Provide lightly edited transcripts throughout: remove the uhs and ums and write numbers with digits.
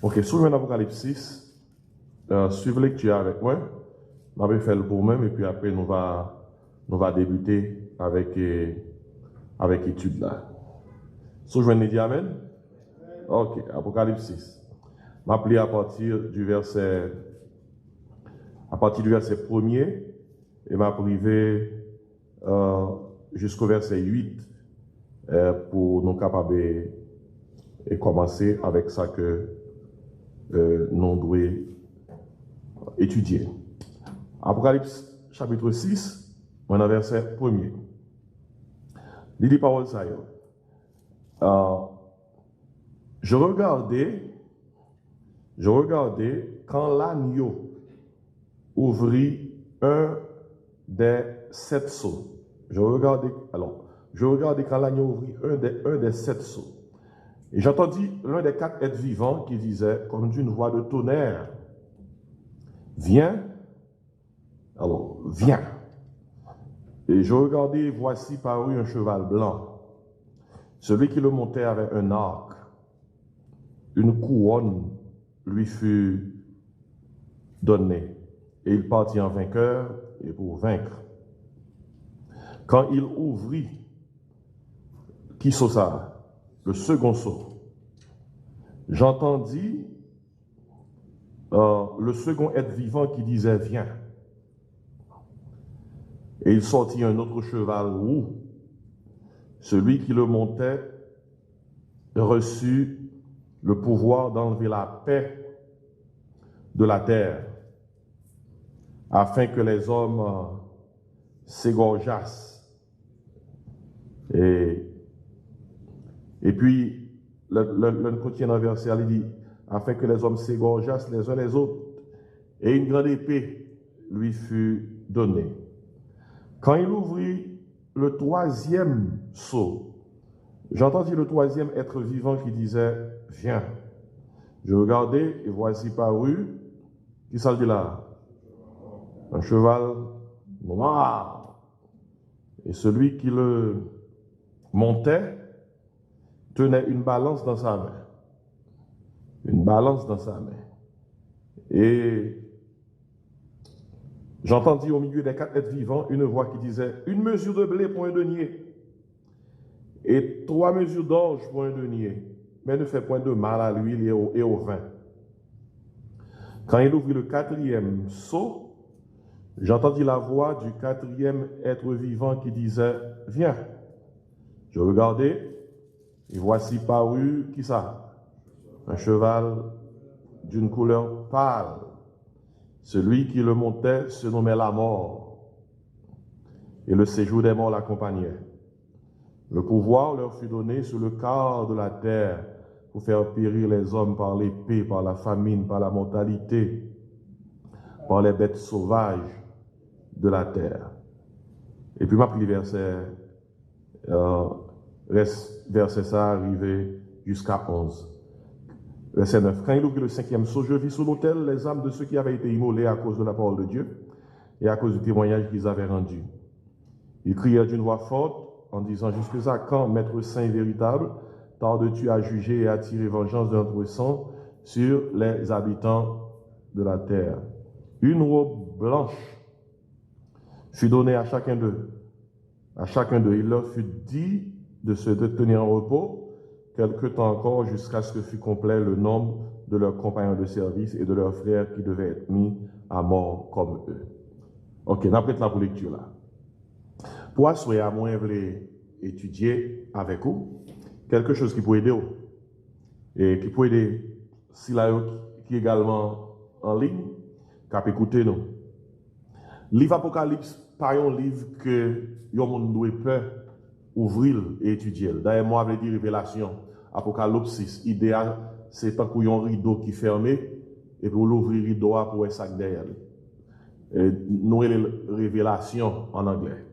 Ok, sur l'Apocalypse 6, suivez lecture avec moi. Je vais faire le pour moi et puis après nous va débuter avec l'étude là. So, je vais dire Amen. Ok, Apocalypse 6. Je vais appeler à partir du verset 1er et je vais priver jusqu'au verset 8 pour nous capables de commencer avec ça que nous devons étudier. Apocalypse chapitre 6, on a verset 1er. Il dit parole ça. Je regardais quand l'agneau ouvrit un des 7 sceaux. Je regardais quand l'agneau ouvrit un des 7 sceaux. Et j'entendis l'un des 4 êtres vivants qui disait, comme d'une voix de tonnerre, viens. Alors, viens. Et je regardais, voici parut un cheval blanc. Celui qui le montait avait un arc. Une couronne lui fut donnée. Et il partit en vainqueur et pour vaincre. Quand il ouvrit, qui sceau ça? Le second sceau. J'entendis le second être vivant qui disait, viens. Et il sortit un autre cheval roux. Celui qui le montait reçut le pouvoir d'enlever la paix de la terre, afin que les hommes s'égorgeassent. Et puis, le continue dans le verset, il dit, afin que les hommes s'égorgeassent les uns les autres, et une grande épée lui fut donnée. Quand il ouvrit le 3e sceau, j'entendis le 3e être vivant qui disait, viens. Je regardais et voici parut, qui ça dit là? Un cheval noir. Et celui qui le montait tenait une balance dans sa main. Une balance dans sa main. Et j'entendis au milieu des 4 êtres vivants une voix qui disait, une mesure de blé pour un denier, et 3 mesures d'orge pour un denier, mais ne fait point de mal à l'huile et au vin. Quand il ouvrit le 4e sceau, j'entendis la voix du 4e être vivant qui disait, viens. Je regardai, et voici parut, qui ça? Un cheval d'une couleur pâle. Celui qui le montait se nommait la mort, et le séjour des morts l'accompagnait. Le pouvoir leur fut donné sur le quart de la terre pour faire périr les hommes par l'épée, par la famine, par la mortalité, par les bêtes sauvages de la terre. Et puis, ma pris verset ça arrivé jusqu'à 11. Verset 9. Quand il ouvrit le 5e sceau, je vis sous l'autel les âmes de ceux qui avaient été immolés à cause de la parole de Dieu et à cause du témoignage qu'ils avaient rendu. Ils crièrent d'une voix forte en disant, jusqu'à quand, Maître saint et véritable, tardes-tu à juger et à tirer vengeance de notre sang sur les habitants de la terre? Une robe blanche fut donnée à chacun d'eux. À chacun d'eux, il leur fut dit de se tenir en repos quelque temps encore jusqu'à ce que fût complet le nombre de leurs compagnons de service et de leurs frères qui devaient être mis à mort comme eux. Ok, on apprête la pour lecture là. Pour assurer à moi, je voulais étudier avec vous quelque chose qui peut aider vous. Et qui peut aider si là qui est également en ligne, qui peut écouter nous. Livre Apocalypse, pas un livre que yon monde doit peur ouvrir et étudier. D'ailleurs, moi, je dire révélation, Apocalypse 6, idéal, c'est tant qu'il y a un rideau qui est fermé, et pour l'ouvrir le rideau pour un sac derrière. Nous, les révélations en anglais.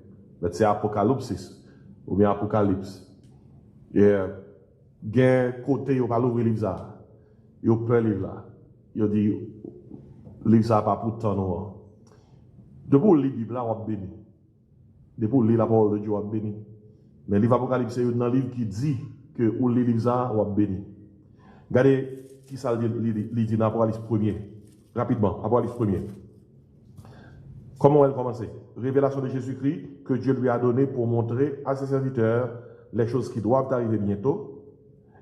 C'est Apocalypse ou bien Apocalypse. Et gain côté, il va l'ouvrir le livre ça. Il peut le livre là. Il dit, le livre ça pas pour temps noir. Depuis le livre là, on va béni. Depuis le livre la parole de Dieu, on va béni. Mais le livre Apocalypse, c'est un livre qui dit que ou le livre ça, on va béni. Regardez, qui ça dit dans Apocalypse 1er. Rapidement, Apocalypse 1er. Comment elle commençait? Révélation de Jésus-Christ que Dieu lui a donné pour montrer à ses serviteurs les choses qui doivent arriver bientôt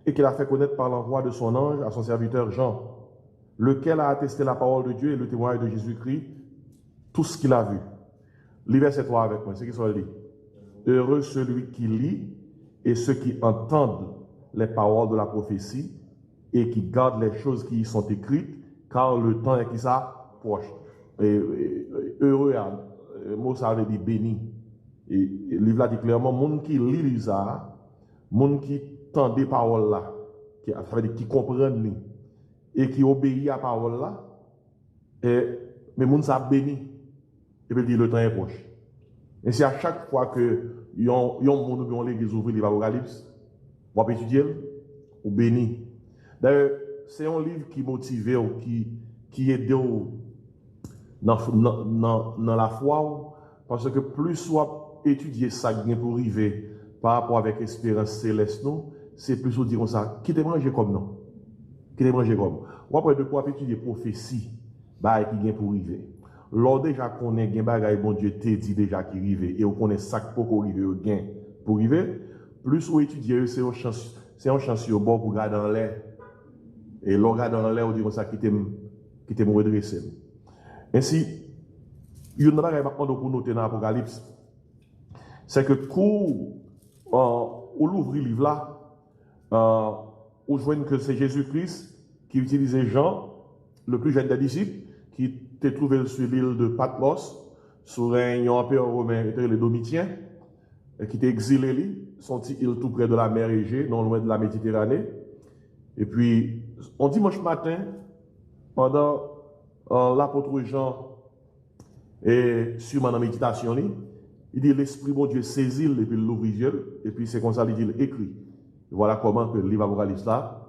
et qu'il a fait connaître par l'envoi de son ange à son serviteur Jean, lequel a attesté la parole de Dieu et le témoignage de Jésus-Christ, tout ce qu'il a vu. Lis verset 3 avec moi, c'est qui soit dit. Heureux celui qui lit et ceux qui entendent les paroles de la prophétie et qui gardent les choses qui y sont écrites, car le temps est qui ça proche. Heureux, le mot ça veut dire béni. Et le livre là dit clairement, monde qui lit ça, monde qui entend des paroles là, ça veut dire qui comprennent et qui obéit à la parole là, mais monde ça béni. Et puis il dit le temps est proche. Et c'est à chaque fois que yon monde dans l'église ouvre les Apocalypse, on va étudier ou béni. D'ailleurs, c'est un livre qui motive ou qui aide dans la foi, parce que plus soit étudier ça pour arriver par rapport avec l'espérance céleste, c'est plus ou dire ça, qui te manger comme non, qui te manger comme. Ou après de quoi étudier prophétie, bah qui vient pour arriver. Lors déjà qu'on est gain bagay bon Dieu te dit déjà qui arrive et on connaît ça pour arriver au gain pour arriver, plus ou étudier c'est une chance au bord pour regarder dans l'air. Et l'on regarde dans l'air on dit ça qui te redresser. Ainsi, il y a une chose pour noter dans l'Apocalypse, c'est que quand on ouvre le livre là, on voit que c'est Jésus-Christ qui utilisait Jean, le plus jeune des disciples, qui était trouvé sur l'île de Patmos, sous un empereur romain, le Domitien, qui était exilé, son île tout près de la mer Égée, non loin de la Méditerranée. Et puis, on dimanche matin, pendant l'apôtre Jean et sûrement dans la méditation, il dit l'Esprit bon Dieu saisit et puis l'ouvre les yeux, et puis c'est comme ça qu'il dit écrit. Voilà comment que le livre Apocalypse là,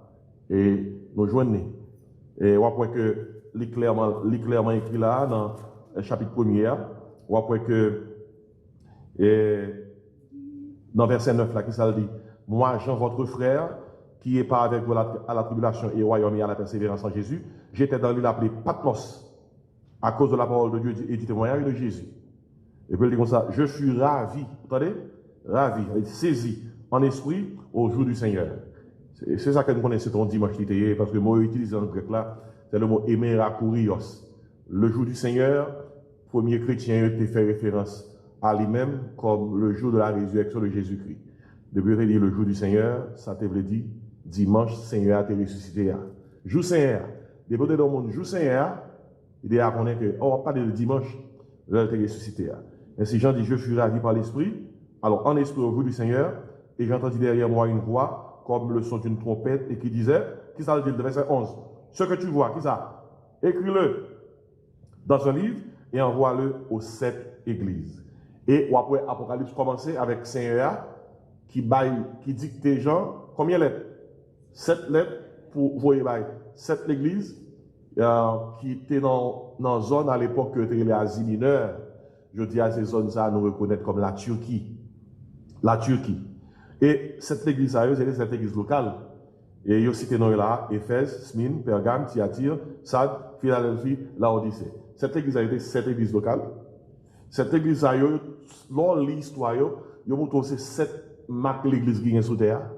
et nous joignons. Et on voit que clairement écrit là, dans le chapitre 1er, on voit que dans verset 9 là, qui ça dit, moi Jean votre frère, qui est pas avec vous à la tribulation et au royaume et à la persévérance en Jésus, j'étais dans l'île appelée Patmos, à cause de la parole de Dieu et du témoignage de Jésus. Et puis il dit comme ça, je suis ravi, vous entendez? Ravi, saisi en esprit au jour du Seigneur. C'est ça que nous connaissons ton dimanche littéraire, parce que le mot utilisé dans le grec là, c'est le mot émérakurios. Le jour du Seigneur, premier chrétien te fait référence à lui-même comme le jour de la résurrection de Jésus-Christ. Depuis qu'il dit le jour du Seigneur, ça te veut dire dimanche, Seigneur a été ressuscité. Jour Seigneur, depuis que dans le monde, jour Seigneur, il est à connaître que, on va parler de dimanche, il a été ressuscité. Ainsi, Jean dit, je suis ravi par l'Esprit. Alors, en esprit au jour du Seigneur, et j'ai entendu derrière moi une voix, comme le son d'une trompette, et qui disait, qui ça le dit, verset 11, ce que tu vois, qui ça? Écris-le dans un livre et envoie-le aux 7 églises. Et après, Apocalypse commençait avec Seigneur qui dictait Jean, combien de lettres? 7 lettres pour voyer 7 églises qui étaient dans une zone à l'époque que était l'Asie mineure. Je dis à ces zones ça nous reconnaître comme la Turquie. La Turquie. Et cette église, c'est cette église locale. Et il y a aussi des noms là, Éphèse, Smyrne, Pergame, Thyatire, Sade, Philadelphie, Laodicée. Cette église a été cette église locale. Cette église a eu, lors de l'histoire, il y a aussi 7 marques l'église qui est sous terre.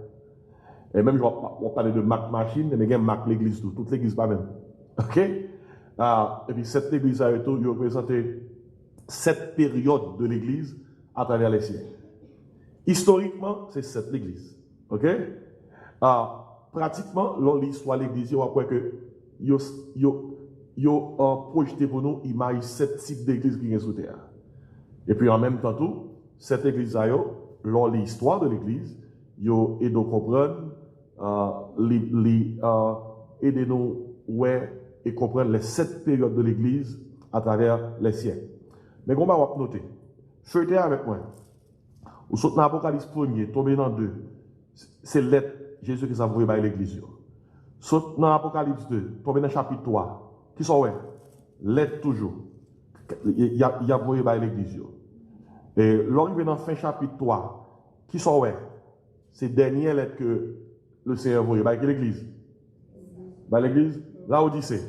Et même, je vais parler de marque machine, mais il y a marque l'église tout. Toute l'église pas même. OK? Et puis cette église a été représenté 7 périodes de l'église à travers les siècles. Historiquement, c'est cette l'église. OK? Pratiquement, dans l'histoire de l'église, on voit que yo projeté pour nous image 7 types d'églises qui sont sous terre. Et puis en même temps tout, cette église là, dans l'histoire de l'église, yo aide nous comprendre, aide nous ouais et comprendre les 7 périodes de l'église à travers les siècles. Mais on va noter, feuilleter avec moi. Ou saute dans l'Apocalypse 1er, tomber dans 2, c'est l'être Jésus qui s'est envoyé par l'église. Saute dans l'Apocalypse 2, tomber dans le chapitre 3, qui sont ouais, l'être toujours. Il y a envoyé par l'église. Et l'arrivée dans le fin chapitre 3, qui sont ouais, c'est dernière lettre que le Seigneur a envoyé par l'église. dans l'église Laodicée.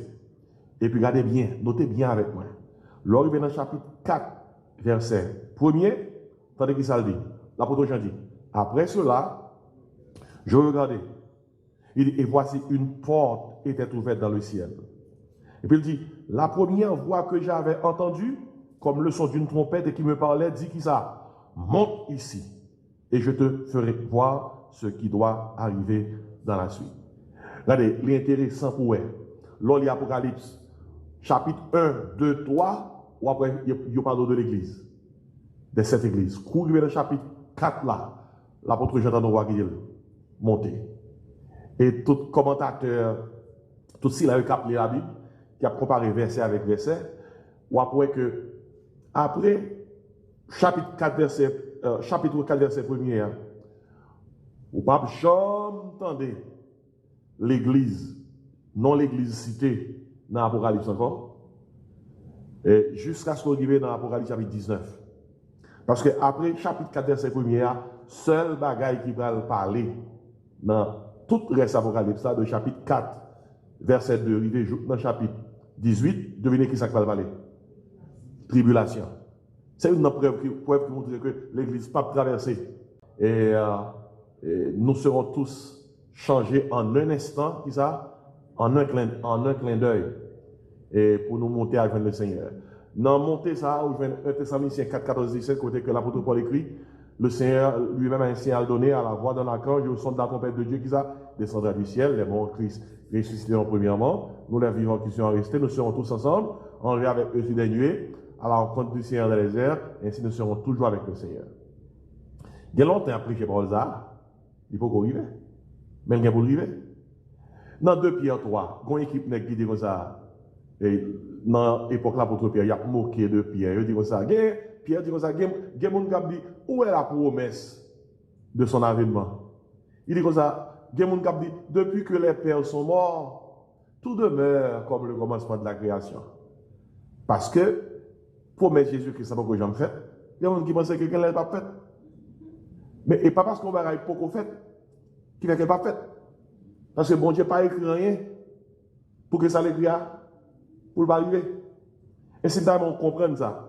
Et puis regardez bien, notez bien avec moi. Lorsqu'il dans le chapitre 4, verset 1er, attendez qui ça le dit. L'apôtre Jean dit, après cela, je regardais. Il dit, et voici une porte était ouverte dans le ciel. Et puis il dit, la première voix que j'avais entendue, comme le son d'une trompette et qui me parlait, dit qui ça? Monte ici, et je te ferai voir ce qui doit arriver dans la suite. Regardez, l'intéressant pour elle. Lors de l'Apocalypse, chapitre 1, 2, 3, ou après, il parle de l'église, de cette église. Quand il dans le chapitre 4 là, l'apôtre Jean d'Anoua qui dit, monter. Et tout commentateur, tout s'il a appelé la Bible, qui a comparé verset avec verset, ou après que, après, chapitre 4, verset 1er, ou pas jamais entendez l'église, non l'église citée dans l'Apocalypse encore, jusqu'à ce qu'on arrive dans l'Apocalypse chapitre 19. Parce que après chapitre 4, verset 1er, seul bagaille qui va parler dans tout le reste Apocalypse, de chapitre 4, verset 2, arrivé dans chapitre 18, devinez qui ça va parler? Tribulation. C'est une preuve qui montre que l'Église pas traversée. Et nous serons tous changés en un instant, qui ça? En un clin d'œil. Et pour nous monter avec le Seigneur. Dans monter ça, où 1 Thessaloniciens 4, 14, 17, côté que l'apôtre Paul écrit, le Seigneur lui-même a un signal donné à la voix d'un archange et au son de la trompette de Dieu qui ça descendra du ciel. Les morts Christ ressuscités en premièrement. Nous, les vivants qui sont restés, nous serons tous ensemble, enlevés avec eux sur des nuées, à la rencontre du Seigneur dans les airs, et ainsi nous serons toujours avec le Seigneur. Il y a longtemps après que Paul ça, il faut qu'on arrive. Mais il y a pour arriver. Dans 2 Pierre 3, une équipe qui dit comme ça, et dans l'époque là, l'apôtre Pierre, il a moqué de Pierre. Il dit comme ça, Pierre dit comme ça, il y a des gens qui disent, où est la promesse de son avènement? Il dit comme ça, il y a des gens qui disent, depuis que les pères sont morts, tout demeure comme le commencement de la création. Parce que, promesse Jésus-Christ, ça n'a pas jamais fait. Il y a des gens qui pensent que quelqu'un ne l'a pas fait. Mais et pas parce qu'on va pas qu'on fait, qu'il n'est pas fait. Parce que bon Dieu n'a pas écrit rien pour que ça l'écrit pour le arriver. Et c'est là qu'on comprenne ça.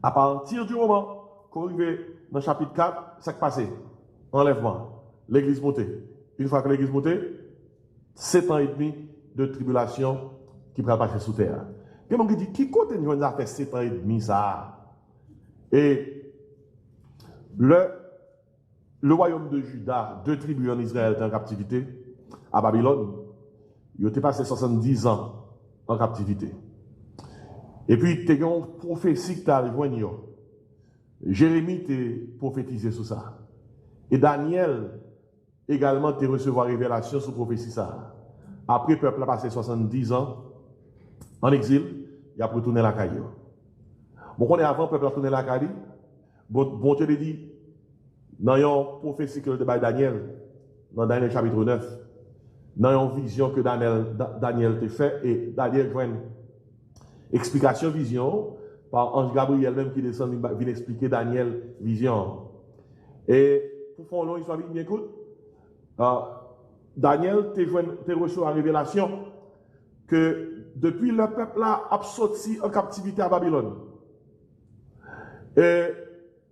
À partir du moment qu'on arrive dans le chapitre 4, ça qui passé. Enlèvement. L'église montée. Une fois que l'église montée, 7 ans et demi de tribulation qui va passer sous terre. Et donc il dit, qui compte nous a fait 7 ans et demi ça? Et le royaume de Juda, 2 tribus en Israël étaient en captivité à Babylone. Ils ont passé 70 ans en captivité. Et puis, il y a une prophétie qui t'a rejoint. Jérémie t'a prophétisé sur ça. Et Daniel également t'a recevoir révélation sur prophétie ça. Après, le peuple a passé 70 ans en exil, il a retourné la caille. Bon, on est avant, le peuple a retourné la caille. Bon, Dieu dit, dans une prophétie que le débat Daniel, dans Daniel chapitre 9, dans une vision que Daniel t'a fait, et Daniel joint une explication vision par Ange Gabriel même qui descend, vient expliquer Daniel vision. Et pour faire une histoire bien écoute, Daniel t'a reçu la révélation que depuis le peuple là a sorti en captivité à Babylone. Et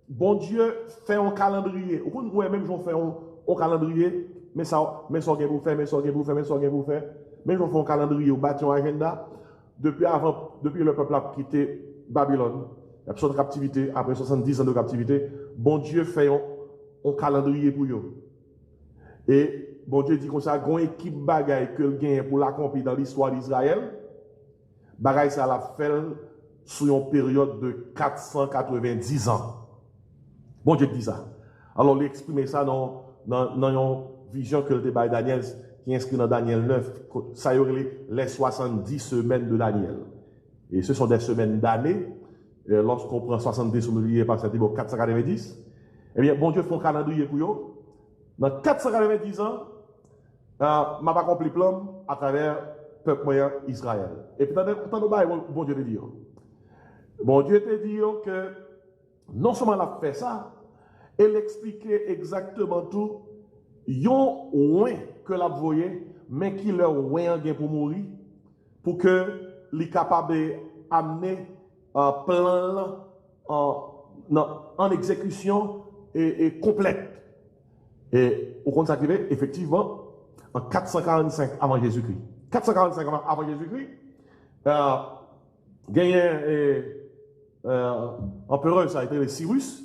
bon Dieu fait un calendrier. Moi-même, j'en fais un calendrier. Mais ça vous faire, mais ça vous faire, mais ça vous faire. Mais je fais un calendrier, ou bâti un agenda. Depuis le peuple a quitté Babylone, il a sorti de captivité, après 70 ans de captivité, bon Dieu fait un calendrier pour eux. Et bon Dieu dit comme ça, une équipe bagaille que le gagne pour l'accomplir dans l'histoire d'Israël, bagaille ça l'a fait sur une période de 490 ans. Bon Dieu dit ça. Alors, il exprime ça dans une vision que le débat de Daniel, qui est inscrit dans Daniel 9, ça y aurait les 70 semaines de Daniel. Et ce sont des semaines d'années. Lorsqu'on prend 70 multiplié par 490, eh bien, bon Dieu fait un calendrier pour eux. Dans 490 ans, m'a pas accompli plan à travers le peuple moyen Israël. Et puis, bon Dieu te dit. Bon Dieu te dit que non seulement il a fait ça, il expliquait exactement tout. Yon ouin que la voyait mais qui leur ont pour mourir, pour que les capables d'amener un plan en exécution et complète. Et au compte s'activer, effectivement, en 445 avant Jésus-Christ. 445 avant Jésus-Christ, empereur, ça a été les Cyrus,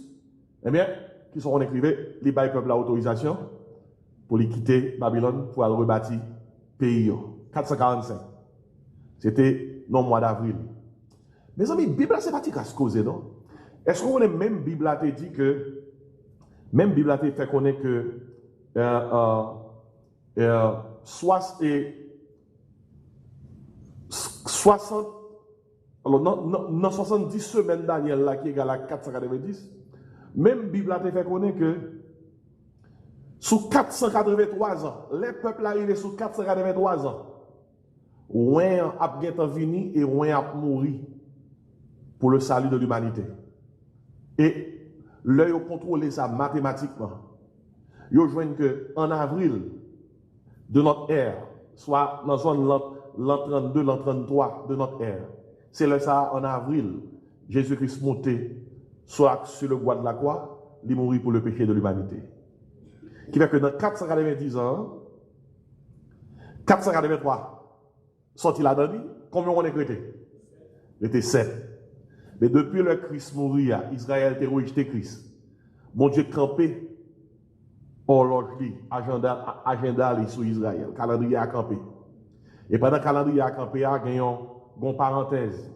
eh bien, qui sont écrivés, les bails peuple l'autorisation pour les quitter Babylone pour aller rebâtir le pays. 445. C'était dans le mois d'avril. Mes amis, la Bible, c'est pas à se causer, non? Est-ce qu'on est même Bible a dit que, même Bible a fait connaître que 60, alors dans 70 semaines Daniel là qui est égal à 490, même Bible a fait connaître que sous 483 ans, les peuples arrivés sous 483 ans, ouin a bien venu et ouin a mouru pour le salut de l'humanité. Et l'œil a contrôlé ça mathématiquement. Ils joignent que en avril de notre ère, soit dans l'an 32, l'an 33 de notre ère, c'est là ça en avril, Jésus-Christ monté soit sur le bois de la croix, il mourit pour le péché de l'humanité. Qui fait que dans 490 ans, 483, sorti là-dedans, combien on est créé? Il était 7. Mais depuis le Christ mourir, Israël a rejeté Christ. Mon Dieu campé, horloge, agenda sur Israël, calendrier a campé. Et pendant que le calendrier a campé, il y a une parenthèse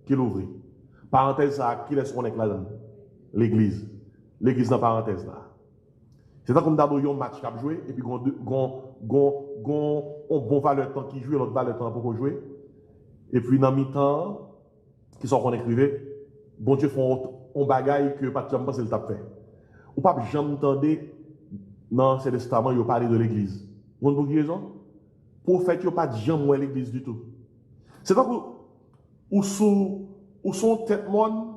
qui l'ouvre. Parenthèse, qui laisse on est là-dedans? L'église. L'église dans la parenthèse là. C'est comme d'abord un match qui a joué, et puis un bon valeur de temps qui joue, l'autre valeur de temps pour jouer. Et puis dans mi-temps, qui sont qu'on écrivait, bon Dieu font un bagaille que pas de jamais penser le tape fait. Ou pas jamais entendre dans ces testaments, il parler de l'église. Vous avez une raison? Pour faire qu'il n'y a pas de jamais l'église du tout. C'est donc où son tête monde,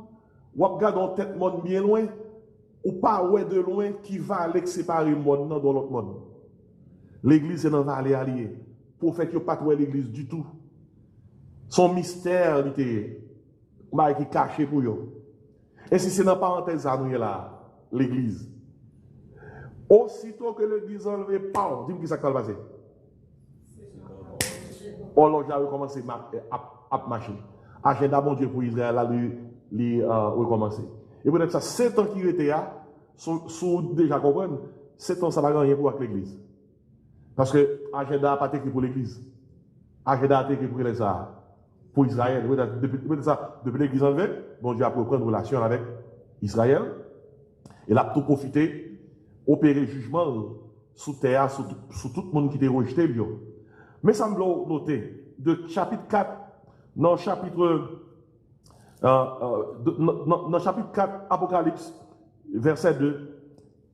ou regarde dans tête monde bien loin, ou pas ouais de loin qui va aller séparer le monde dans l'autre monde. L'église est dans la vallée alliée. Pour faire qu'il n'y a pas de l'église du tout. Son mystère, il était qui est caché pour eux. Et si c'est dans la parenthèse à nous là, l'église. Aussitôt que l'église enlevée, pam, dis-moi qui ça va passer. Alors, j'ai recommencé à marcher. Agenda bon Dieu pour Israël, là, lui, recommencer. Et peut-être ça, 7 ans qui était là, sont déjà comprendre, 7 ans, ça va rien pour avec l'église. Parce que agenda n'a pas été écrit pour l'église. Agenda a été écrit pour les arts. Pour Israël. Depuis l'église enlevée, bon Dieu a pu prendre relation avec Israël. Il a tout profité, opérer jugement sous terre, sur tout le monde qui était rejeté. Mais ça me l'a noté, de chapitre 4, dans chapitre 4, Apocalypse, verset 2,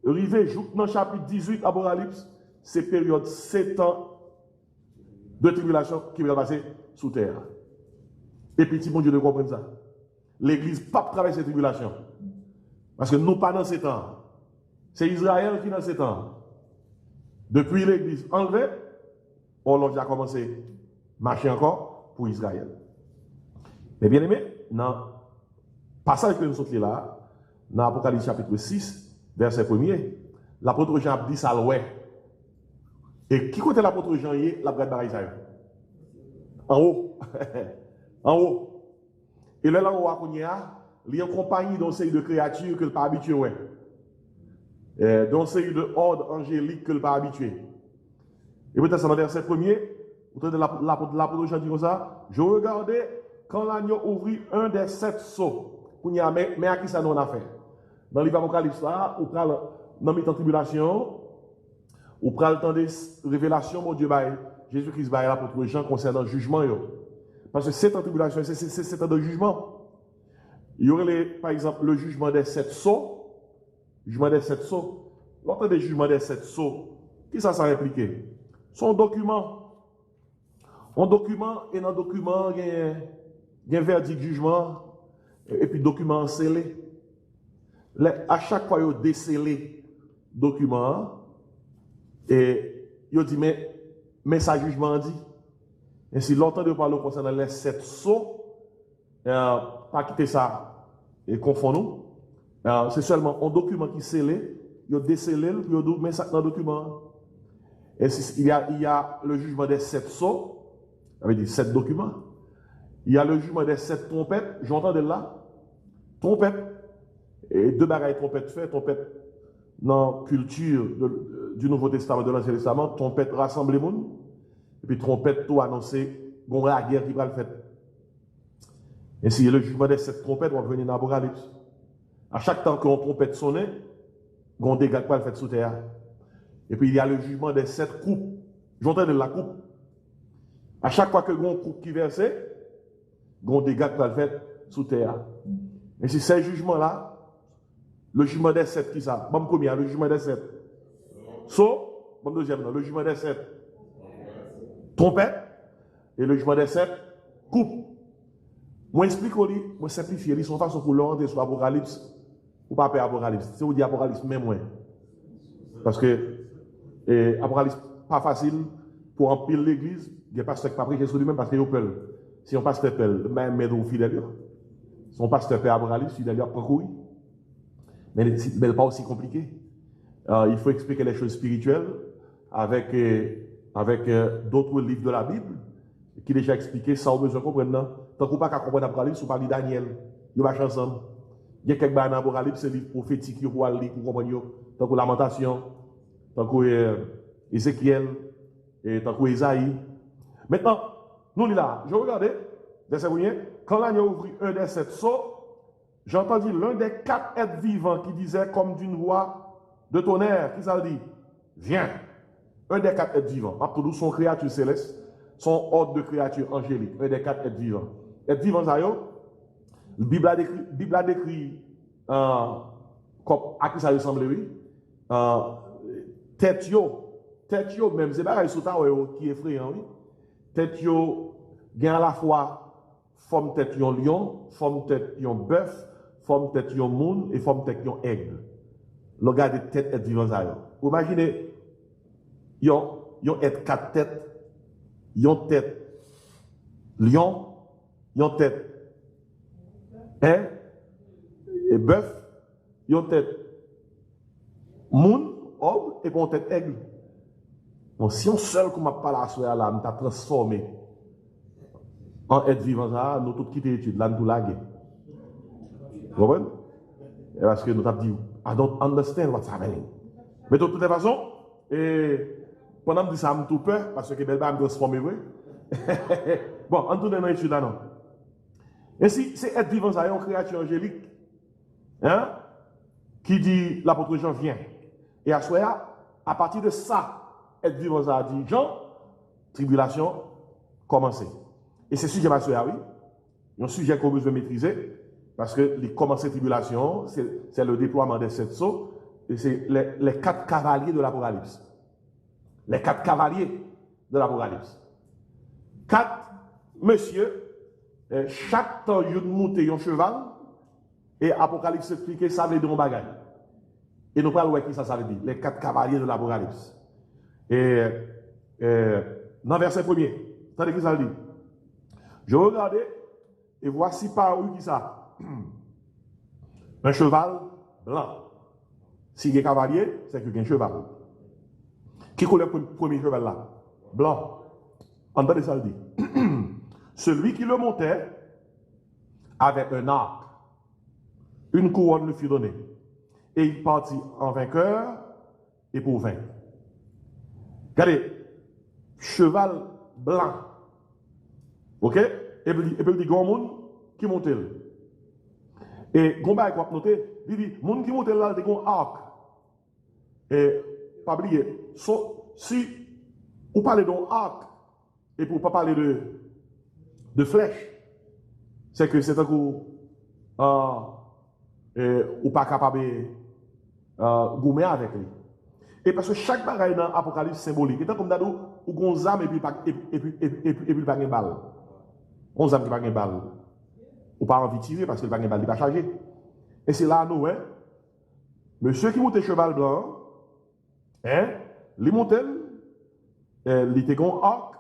arrivé dans chapitre 18, Apocalypse, c'est période 7 ans de tribulation qui va passer sous terre. Et petit bon Dieu de comprendre ça. L'église pas traverser cette tribulation. Parce que nous pas dans ces temps. C'est Israël qui est dans ces temps. Depuis l'église enlevée, on a commencé à marcher encore pour Israël. Mais bien aimé, dans le passage que nous sommes là, dans Apocalypse chapitre 6, verset 1er, l'apôtre Jean dit ça l'ouest. Et qui côté l'apôtre Jean y est, la brève baraille ça? En haut. En haut. Et là, on voit qu'il y a une compagnie d'un série de créatures que le pas habitué. D'un série de ordres angéliques que le pas habitué. Et peut-être dans le verset 1er, l'apôtre Jean dit comme ça, je regardais quand l'agneau ouvrit un des 7 sceaux. Mais à qui ça nous a fait? Dans le livre Apocalypse, là, ou dans le temps de tribulation, ou prend le temps des révélations, mon Dieu, Jésus-Christ va l'apôtre Jean concernant le jugement. Parce que c'est en tribulation, c'est un jugement. Il y aurait, par exemple, le jugement des 7 sceaux. Jugement des 7 sceaux. L'autre des jugements des 7 sceaux, qui ça impliqué? Son document. Un document, et dans le document, il y a un verdict jugement, et puis document scellé. À chaque fois, il y a décellé document, et il il dit, mais ça jugement dit. Et si longtemps de parler concernant les 7 sceaux, pas quitter ça et confond nous. C'est seulement un document qui est scellé, il a décellé, puis il a dit, mais ça dans le document. Et il y a le jugement des 7 sceaux, ça veut dire 7 documents. Il y a le jugement des 7 trompettes, j'entends de là, trompette. Et 2 bagailles trompette fait, trompette dans la culture du Nouveau Testament, de l'Ancien Testament, trompette rassemble les monde, et puis trompette tout annoncer, qu'on la guerre qui va le faire. Et si le jugement des 7 trompettes, on va venir dans l'Apocalypse. À chaque temps qu'on trompette sonne, on dégâts qui va le faire sous terre. Et puis il y a le jugement des 7 coupes. J'entends de la coupe. À chaque fois que on coupe qui verse, on dégâts qui va le faire sous terre. Et si ces jugements-là, le jugement des 7 qui ça? Bon, premier, le jugement des 7. Bon, deuxième, le jugement des 7. Trompette. Et le jugement des 7. Coupe. Moi, explique, moi, simplifie. Ils sont façon pour l'entrer sur l'Apocalypse. Ou pas faire Apocalypse. C'est où dit Apocalypse, même moins. Parce que, Apocalypse, pas facile pour empiler l'église. Il y a pas pasteur qui pas prêcher sur lui-même parce qu'il y a peur. Si on pasteur pelle, même mais fidèle. Son pasteur fait Apocalypse, fidèle, après courir. Mais ce n'est pas aussi compliqué. Il faut expliquer les choses spirituelles avec d'autres livres de la Bible qui déjà expliqué ça, on besoin de comprendre. Tant qu'on pas qu'à comprendre l'Apocalypse, on parle de Daniel. Ils marchent ensemble. Il y a quelques bagages dans l'Apocalypse, c'est des livres prophétiques qui vont lire pour comprendre. Tant que Lamentation, tant que Ézéchiel, et tant que Isaïe. Maintenant, nous là, je regardais, verset 1, quand l'agneau ouvrit un des 7 sceaux, j'ai entendu l'un des 4 êtres vivants qui disait comme d'une voix de tonnerre, qui ça dit? Viens. Un des 4 êtres vivants. Pas pour nous, son créature céleste, son ordre de créature angélique. Un des 4 êtres vivants. Êtres vivants, ça y est. La Bible a décrit comme à qui ça ressemble, oui. Tête yo, même, c'est pas qui est effrayant, oui. Tête yo, gagne à la fois forme tête yon lion, forme tête yon bœuf, forme tête yon moun et forme tête yon aigle. Le gars de tête est vivant ça. Vous imaginez, yon est 4 têtes, yon tête lion, yon tête et bœuf, yon tête moun, homme et pour tête aigle. Bon, si on seul comme pas la soirée là, on t'a transformé en être vivant ça, nous tous quitter l'étude, là nous la guerre. Vous comprenez? Parce que nous avons dit, I don't understand what's happening. Mais de toute façon, pendant que je dis ça, je tout peur, parce que Belba me transforme, oui. Bon, en tout cas, dans l'étude là, non. Et si c'est être vivant ça, une créature angélique, hein, qui dit, l'apôtre Jean vient. Et à soir, à partir de ça, être vivant ça, dit Jean, tribulation, commencer. Et c'est sujet ma oui. Un sujet qu'on veut maîtriser, parce que les commencer tribulation, c'est le déploiement des 7 sceaux, et c'est les 4 cavaliers de l'Apocalypse. Les 4 cavaliers de l'Apocalypse. 4 monsieur, chaque temps, ils montent un cheval, et Apocalypse explique ça veut dire un bagage. Et nous parlons de qui ça veut dire, les 4 cavaliers de l'Apocalypse. Et dans verset 1er, attendez qui ça veut dire. Je regardais, et voici par où qui ça. Un cheval blanc. Si il y a un cavalier, c'est qu'il y a un cheval. Qui coule le premier cheval là? Blanc. Entendez ça le dit. Celui qui le montait avait un arc. Une couronne lui fut donnée. Et il partit en vainqueur et pour vaincre. Regardez, cheval blanc. Ok? Et puis il dit, grand monde qui monte. Et Gomba, quoi noter, il dit, monde qui monte là, il dit, un arc. Et pas oublier, si vous parlez d'un arc, et pour ne pas parler de flèche, c'est que c'est un coup, ou pas capable de gommer avec lui. Et parce que chaque bagaille dans l'Apocalypse symbolique, c'est comme d'abord, ou gon âme et puis pas de balle. On âme qui pas de balle. Ou pas envie de tirer parce que le pas de balle n'est pas chargé. Et c'est là, nous, hein, monsieur qui monte cheval blanc, hein, les monte, il était un arc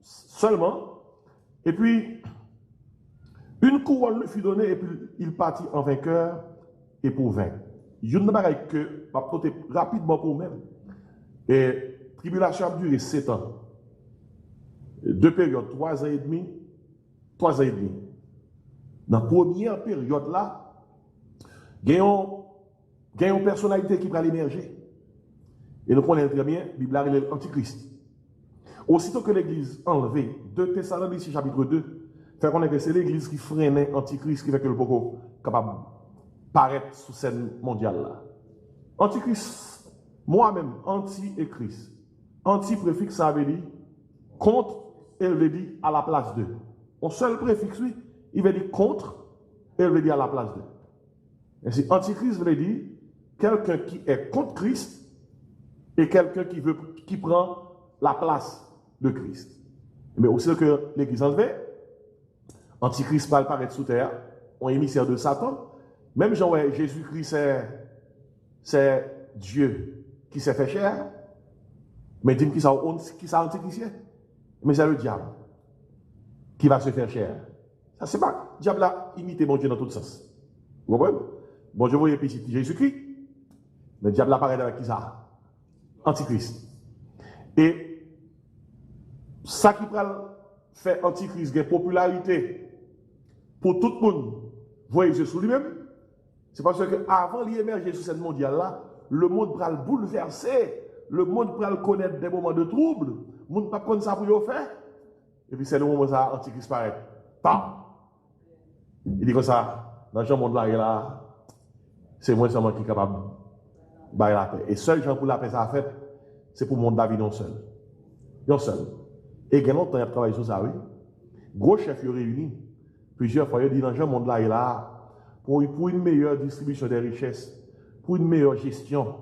seulement, et puis une couronne lui fut donnée, et puis il partit en vainqueur et pour vaincre. Je ne sais que, je vais rapidement pour même. Et tribulation a duré 7 ans. 2 périodes, 3 ans et demi, 3 ans et demi. Dans la première période là, il y a une personnalité qui va émerger. Et nous connaissons très bien, la Bible est l'Antichrist. Aussitôt que l'Église enlevée, 2 Thessaloniciens chapitre 2, fait qu'on que c'est l'Église qui freinait l'Antichrist, qui fait que le Boko capable de paraître sous scène mondiale là. Antichrist, moi-même, anti et Christ. Anti-préfixe, ça veut dire contre, elle veut dire à la place de. Un seul préfixe, oui, il veut dire contre, elle veut dire à la place de. Ainsi, antichrist veut dire quelqu'un qui est contre Christ et quelqu'un qui prend la place de Christ. Mais aussi que l'Église enlevée, antichrist va paraître sous terre, un émissaire de Satan. Même Jean, Jésus-Christ, c'est Dieu qui s'est fait chair. Mais dis-moi qui ça antichrist? Mais c'est le diable qui va se faire chair. Ça, c'est pas. Le diable a imité mon Dieu dans tout sens. Vous comprenez? Bon, je voyais petit Jésus-Christ. Mais le diable apparaît avec qui ça? Antichrist. Et ça qui fait Antichrist une popularité pour tout le monde, voyez Jésus lui-même, c'est parce qu'avant d'émerger sur cette mondiale-là, le monde va le bouleverser, le monde va le connaître des moments de trouble, le monde ne va pas connaître ça pour le faire. Et puis c'est le moment où ça, Antichrist paraît. Pam! Il dit comme ça, dans ce monde-là, c'est moi seulement qui est capable de bailler la paix. Et seul gens pour la paix, ça a fait, c'est pour le monde David non seul. Non seul. Et il y a longtemps, il a travaillé sur ça, oui. Gros chef réunis, plusieurs fois, il dit dans ce monde-là, pour une meilleure distribution des richesses, pour une meilleure gestion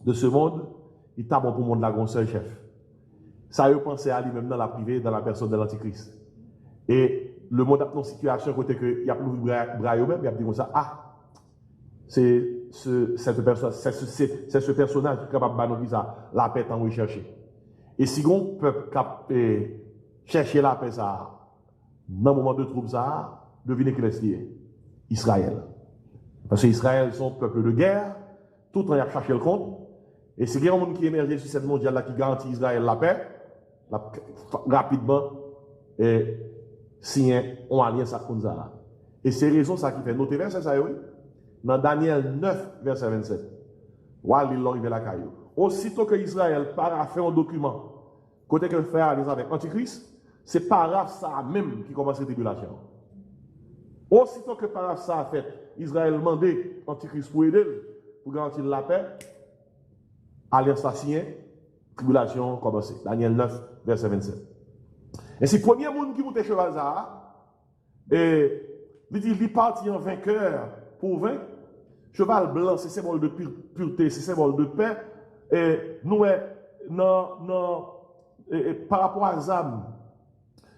de ce monde, il t'a bon pour le monde là, un seul chef. Ça, il pensé à lui-même dans la privée, dans la personne de l'Antichrist. Et le monde a une situation côté que il y a plus de bras eux-mêmes, il a dit comme ça, ah, c'est ce personnage qui est capable de nous ça, la paix en rechercher. Et si on peut chercher la paix ça, dans le moment de trouble ça, devinez qui est Israël. Parce que Israël sont un peuple de guerre, tout le temps il a cherché le compte. Et c'est un monde qui émerge sur cette mondiale là qui garantit Israël la paix, rapidement, et signer en alliance à Konza. Et c'est raison ça qui fait noter verset ça, oui. Dans Daniel 9, verset 27. Voilà, il arrive la caillou. Aussitôt que Israël parafait un document, côté que le frère alliance avec Antichrist, c'est paraf ça même qui commence la tribulation. Aussitôt que paraf ça a fait, Israël demandé Antichrist pour aider, pour garantir la paix, alliance signé, tribulation commencée. Daniel 9, verset 27. Et c'est le premier monde qui monte cheval ça, et il dit, il partit en vainqueur pour vaincre. Cheval blanc, c'est symbole de pureté, c'est symbole de paix. Et nous, par rapport à Zam,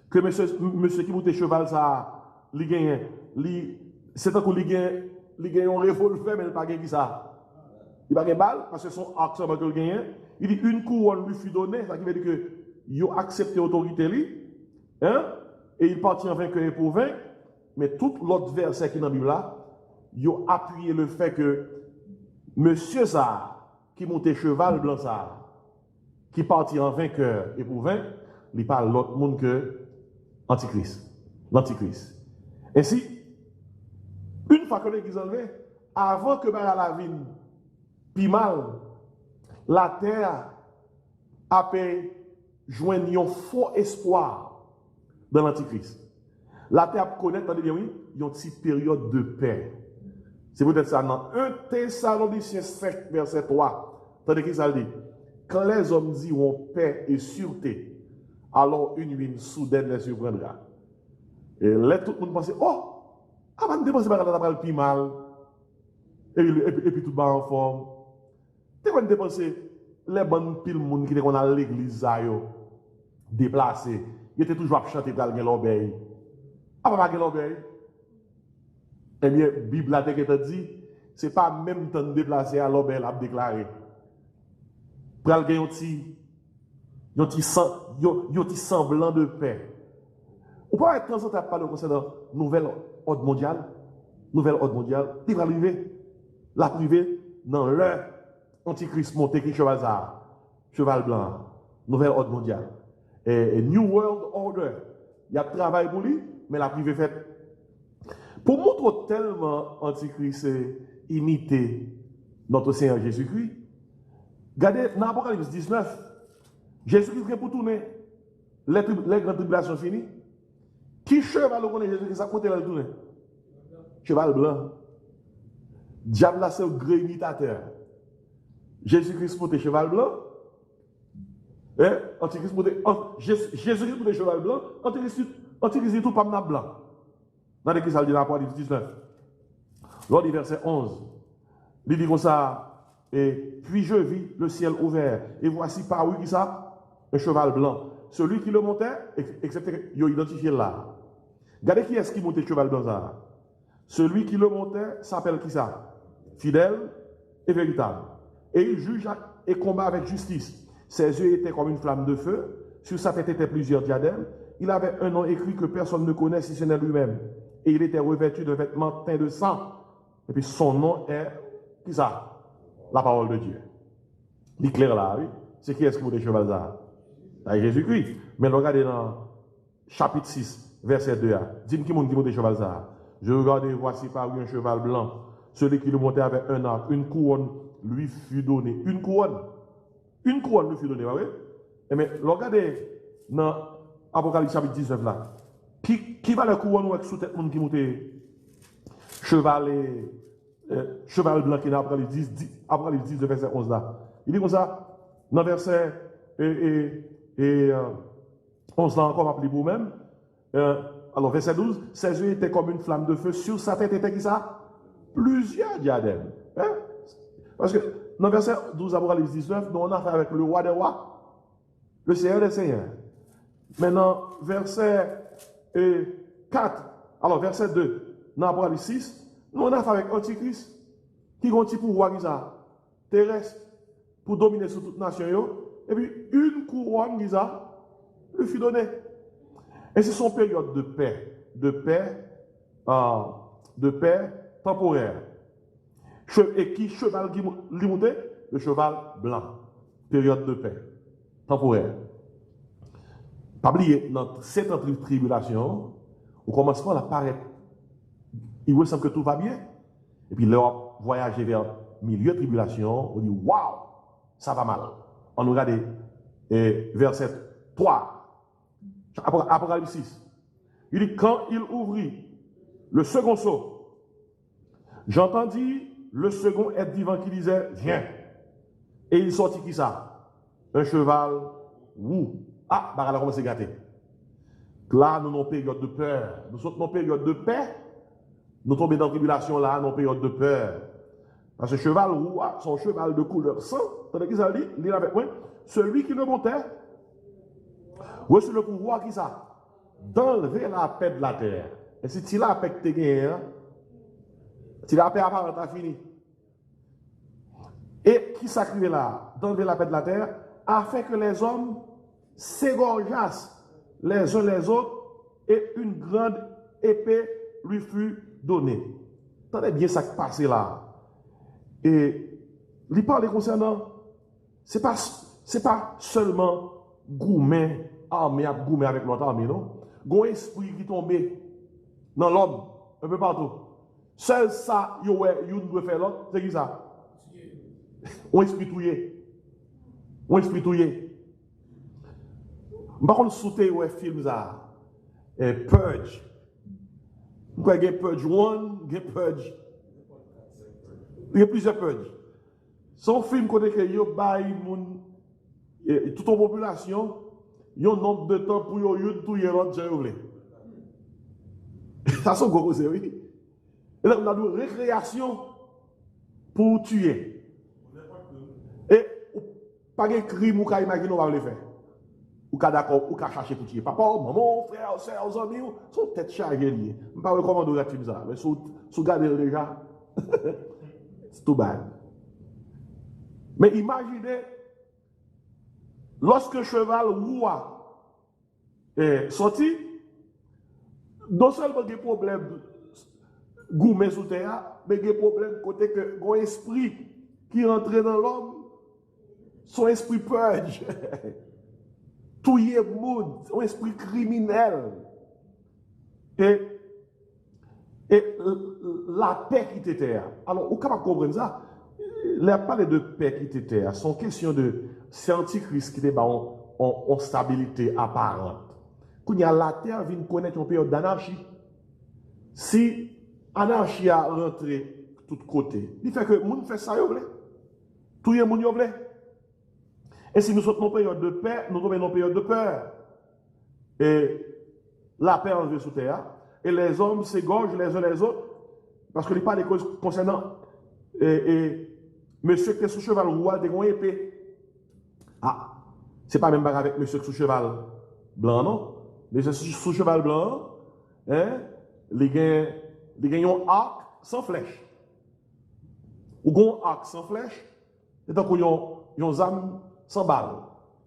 que monsieur qui monte cheval ça, il gagne, c'est tant qu'il gagne un revolver, mais il n'a pas gagné ça. Il n'a pas gagné balle, parce que son axe qu'il gagne. Il dit, une couronne lui fut donnée, ça veut dire que il a accepté l'autorité, hein? Et il partit en vainqueur pour vaincre. Mais tout l'autre verset qui est dans la Bible là, il a appuyé le fait que monsieur ça, qui montait cheval blanc ça, qui partit en vainqueur et pour vaincre, il parle l'autre monde que Antichrist. L'Antichrist. Ainsi, une fois que l'Église enlevée, avant que la vie puis mal, la terre a pu joindre un faux espoir dans l'Antichrist. La terre connaît, attendez bien, oui, une petite période de paix. C'est peut-être ça dans 1 Thessaloniciens 5, verset 3. Attendez qui ça dit? Quand les hommes diront paix et sûreté, alors une ruine soudaine les surprendra. Et là, tout le monde pense, oh, avant de penser par là, le plus mal, et puis tout va en forme. Tu vas dépenser les bonnes piles monde qui étaient à l'église, déplacés, ils étaient toujours à chanter dans l'obéi. Ah, pas l'obéi. Eh bien, la Bible a dit, ce n'est pas même temps de déplacer à l'obéi, à déclarer. Pour aller gagner un petit semblant de paix. Ou pas être temps à parler concernant nouvelle ordre mondial, il va arriver, la privée dans l'heure antichrist monté qui cheval blanc, nouvelle ordre mondial. Et New World Order, il y a travail pour lui, mais la privée fait. Pour montrer tellement antichrist imiter notre Seigneur Jésus-Christ, regardez dans Apocalypse 19, Jésus-Christ est pour tourner, les grandes tribulations finies. Qui cheval on connaît Jésus-Christ à côté de tourner? Cheval blanc. Diable là c'est un grand imitateur. Jésus-Christ porte cheval blanc. Antichrist porte Jésus-Christ porte cheval blanc. Antichrist tout pas blanc. Dans l'église de l'Apocalypse 19. Lors du verset 11. Il dit comme ça, et puis je vis le ciel ouvert, et voici par où qui ça? Un cheval blanc. Celui qui le montait, excepté il a identifié là. Regardez qui est-ce qui montait le cheval blanc ça? Celui qui le montait s'appelle qui ça? Fidèle et véritable. Et il juge et combat avec justice. Ses yeux étaient comme une flamme de feu. Sur sa tête étaient plusieurs diadèmes. Il avait un nom écrit que personne ne connaît si ce n'est lui-même. Et il était revêtu de vêtements teints de sang. Et puis son nom est, qui ça? La parole de Dieu. Il est clair là, oui. C'est qui est-ce qui monte le cheval ça? C'est Jésus-Christ. Mais regardez dans chapitre 6, verset 2. Dis-moi qui monte le cheval ça? Je regardais, voici par un cheval blanc. Celui qui le montait avec un arc, une couronne lui fut donnée. Une couronne lui fut donnée, oui. Mais regardez dans Apocalypse chapitre 19 là. Qui va la couronne avec sous tête monde qui montait cheval blanc qui est dans Apocalypse 10, verset 11 là. Il dit comme ça, dans verset 11 là encore, appelez vous-même. Alors, verset 12, ses yeux étaient comme une flamme de feu, sur sa tête était qui ça? Plusieurs diadèmes. Hein? Parce que dans verset 12, Apocalypse 19, nous on a affaire avec le roi des rois, le Seigneur des seigneurs. Maintenant, verset 4, alors verset 2, dans Apocalypse 6, nous on a affaire avec Antichrist, qui a un petit pouvoir qui ça? Terrestre, pour dominer sur toute nation, et puis une couronne qui ça? Le fut donnée. Et c'est son période de paix temporaire. Et qui cheval qui montait? Le cheval blanc. Période de paix temporaire. Pas oublier, dans cette tribulation, au commencement, elle apparaît. Il ressemble que tout va bien. Et puis, leur voyager vers milieu de tribulation, on dit waouh, ça va mal. On regarde verset 3. Apocalypse 6. Il dit, quand il ouvrit le second sceau, j'entendis le second être vivant qui disait, viens. Et il sortit qui ça? Un cheval, ouh. Ah, bah, alors, comment c'est gâté? Là, nous avons une période de peur. Nous sommes dans une période de paix. Nous tombons dans la tribulation là, dans une période de peur. Parce que cheval roux, son cheval de couleur sang, tandis qu'il dit, il avec moi, celui qui le montait, reçu le pouvoir qui ça? D'enlever la paix de la terre. Et si tu la paix que tu gagnes, si la paix apparente a fini. Et qui s'accrit là? D'enlever la paix de la terre, afin que les hommes s'égorgeassent les uns les autres et une grande épée lui fut donnée. Attendez bien ça qui passe là. Et il parle concernant, c'est pas seulement goumer, armée avec l'autre armée, non? Gon esprit qui tombe dans l'homme, un peu partout. Seul ça, yon doit faire l'autre, c'est qui ça? On esprit touillé. Par contre, sauter ouais film ça, Purge. Pourquoi il y a Purge 1, il y a Purge. Il y a plusieurs Purge. Son film côté que yo bail moun toute la population, yon nombre de temps pour yo touyer l'autre j'ai oublié. Ça sont gros c'est oui. Et là on a une récréation pour tuer. Et pas de crime ou ka imaginer on va le faire. Ou ka d'accord, ou ka chercher pour tuer. Papa, maman, frère, sœur, amis, sont tête chargée lié. On pas comment on film ça, mais sous garder déjà. C'est tout bad. Mais imaginez lorsque cheval roi est sorti, non seulement il y a des problèmes gourmet sous terre, mais il y a des problèmes côté que mon esprit qui rentre dans l'homme, son esprit purge. Tout y est monde, son esprit criminel. Et la paix qui était. Alors, vous capable comprendre ça? Les parler de paix qui était, sont question de scientifiques qui étaient en stabilité apparente. Quand il y a la terre vient connaître une période d'anarchie. Si l'anarchie a rentré de tous côtés, il fait que le monde fait ça, tout le monde veut. Et si nous sommes dans une période de paix, nous sommes dans une période de peur. Et la paix enlevée sous terre, et les hommes s'égorgent les uns les autres, parce que il n'y a pas de causes concernant monsieur qui est sous cheval roi, il a une épée. Ah, c'est pas même pas avec monsieur sous cheval blanc, non? Monsieur sous cheval blanc, hein, il gagne un arc sans flèche. Ou un arc sans flèche, et donc il y a une âme sans balle.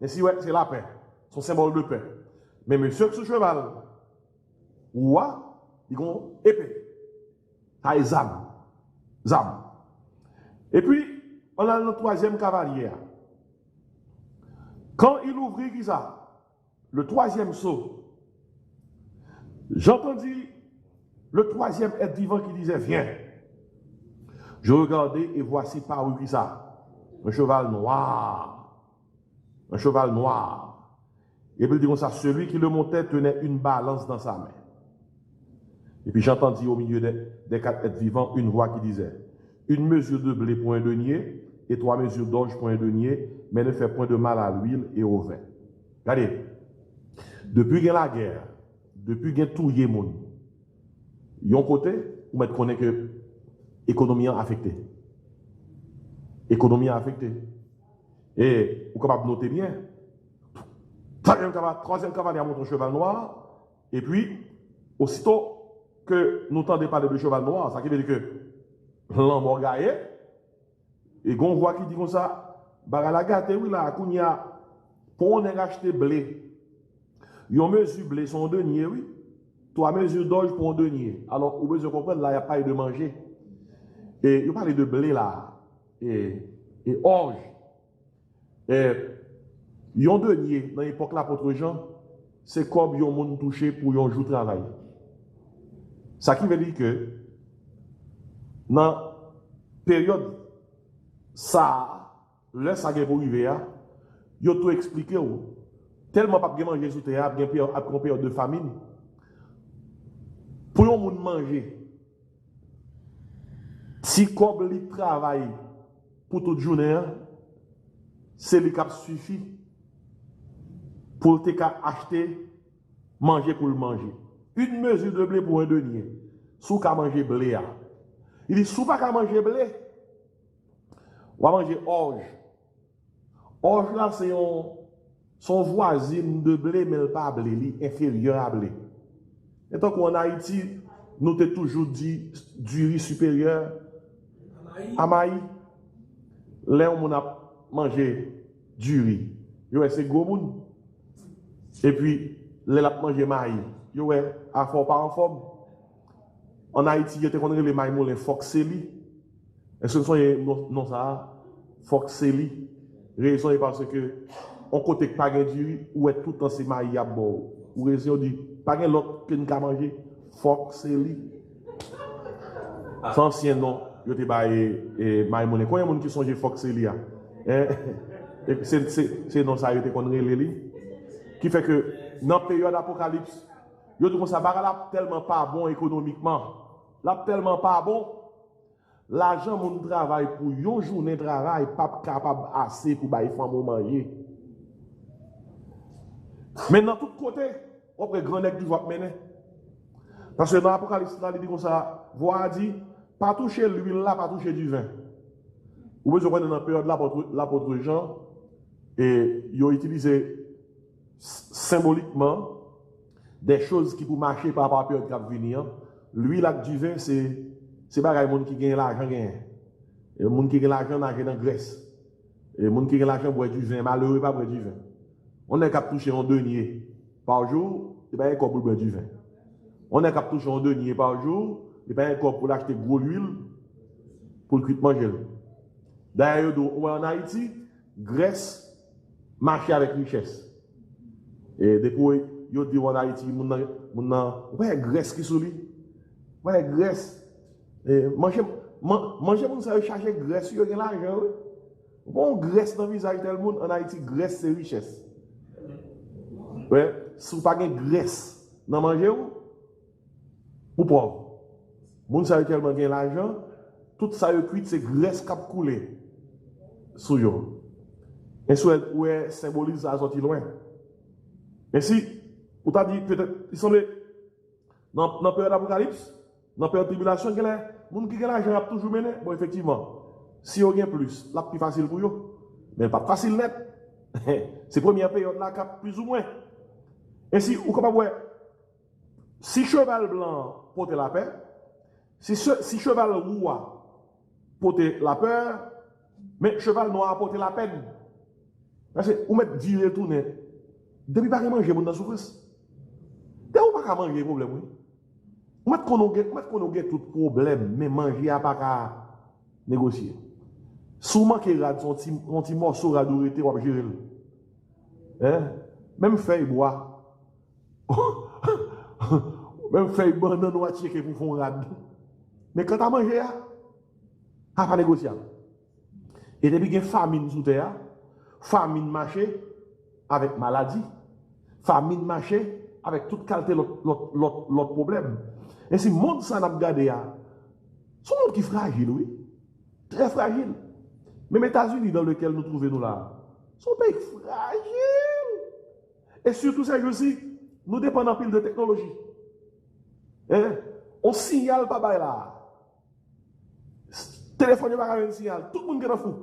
Et si ouais, c'est la paix, son symbole de paix. Mais monsieur sous cheval, roi, il a une épée. Ça est zam. Et puis, on a le troisième cavalier. Quand il ouvrit ça, le troisième sceau, j'entendis le troisième être vivant qui disait, viens. Je regardais et voici paru ça, un cheval noir. Un cheval noir. Et puis il dit comme ça, celui qui le montait tenait une balance dans sa main. Et puis j'entendis au milieu des quatre êtres vivants une voix qui disait, une mesure de blé pour un denier et 3 mesures d'orge pour un denier, mais ne fait point de mal à l'huile et au vin. Regardez, depuis qu'il y a la guerre, depuis qu'il y a tout le monde, il y a un côté où on connaît que l'économie a affecté. L'économie a affecté. Et vous êtes capable de noter bien, troisième cavalier monte un cheval noir, et puis, aussitôt que nous tendons parler de cheval noir, ça veut dire que l'homme a gagné, et on voit qui dit comme ça, la gâte, oui, là, qu'on y a, pour on acheter blé, il y a une mesure blé, son denier, oui, 3 mesures d'orge pour un denier. Alors, vous pouvez comprendre, là, il n'y a pas eu de manger. Et il parle de blé, là, et orge. Et il y a un denier, dans l'époque là, pour Jean, c'est comme il y a un monde touché pour un jour de travail. Ça qui veut dire que, dans la période, ça, là, ça qui est pour arriver, il y a tout expliqué. Tellement pas de manger sous terre, il y a une période de famine. Pour un monde manger, si comme il travaille pour toute journée, c'est le cap suffit pour te acheter, manger pour le manger. Une mesure de blé pour un denier. Sous qu'à manger blé. Il dit, sous pas qu'à manger blé, on va manger orge. Orge là, c'est son voisine de blé, mais pas blé, il est inférieur à blé. Et donc en Haïti, nous t'ai toujours dit du riz supérieur à maïs. Là, on a mangé du riz. C'est gros monde. Et puis, là, on a mangé maïs. À fort par en forme. En Haïti, il y a les maïs moulins Foxeli. Est-ce que ce sont non ça? Foxeli. Raison est parce que on côté pas de du riz, ou est tout le temps ces maïs à bord. Ou raison dit, pas de l'autre que nous avons mangé. Foxeli. C'est ancien nom. Je te baille maïs moulins. Combien de gens qui sont Foxeli? C'est non ça, je te connais. Qui fait que dans la période d'apocalypse, yo tout ça là tellement pas bon économiquement. Là tellement pas bon. L'argent mon travail pour une journée de travail pas capable assez pour bailler femme manger. Mais dans tout côté, on prend grand nèg qui va mener. Parce que dans l'apocalypse là il dit comme ça, voix dit pas toucher l'huile là, pas toucher du vin. Ou besoin dans la période là l'apôtre Jean et ils ont utilisé symboliquement des choses qui pour marcher par rapport à la période qui va venir. L'huile avec du vin, c'est pas les gens qui gagnent l'argent. Les gens qui gagnent l'argent nagent dans la Grèce. Les gens qui gagnent l'argent boivent du vin, malheureux pas boire du vin. On est capable de toucher un denier par jour, et bien un corps pour boire du vin. On est capable de toucher un denier par jour, et bien un corps pour acheter gros l'huile pour le cuire manger. D'ailleurs, en Haïti, Grèce marche avec richesse. Et depuis, yo dit en Haïti, ouais, Grèce qui sourit. Ouais, Grèce. Manger, moun ça chercher Grèce, yo gen l'argent. Bon, Grèce dans le visage tel monde, en Haïti, Grèce c'est richesse. Ouais, si vous n'avez pas de Grèce dans manger, ou pauvre. Moun ça tellement gen l'argent, tout ça yo cuit, c'est Grèce qui a coulé. Sous yo. Et soit ouais, symbolise ça sorti loin. Mais si, vous t'avez dit, peut-être, il semble, dans la période d'Apocalypse, dans la période de tribulation, les gens qui ont l'argent a toujours mené. Bon, effectivement, si vous avez plus, là, plus facile pour vous. Mais pas facile net. C'est la première période là, plus ou moins. Et si, vous comprenez, si cheval blanc porte la paix, si cheval roux porte la peur, mais cheval noir porte la peine. Parce que vous mettez dire retourner. Depuis pas manger, vous dans souffrance. Depuis pas manger, problème. Vous mettez qu'on a tout problème, mais manger n'a pas qu'à négocier. Souvent qu'il y a son petit morceau de durité, on va gérer. Même feuille bois. Même feuille banane ou que pour faire rad. Mais quand tu as mangé, tu pas négocier. Et depuis qu'il y a une famine sous terre, famine marché avec maladie, famine marché avec toute qualité l'autre problème. Et si le monde s'en a regardé, c'est un monde qui est fragile, oui. Très fragile. Même les États-Unis dans lequel nous trouvons nous là, sont un pays fragile. Et surtout, c'est aussi, nous dépendons pile de technologie. On signale pas là. Téléphone pas un signal. Tout le monde est fou.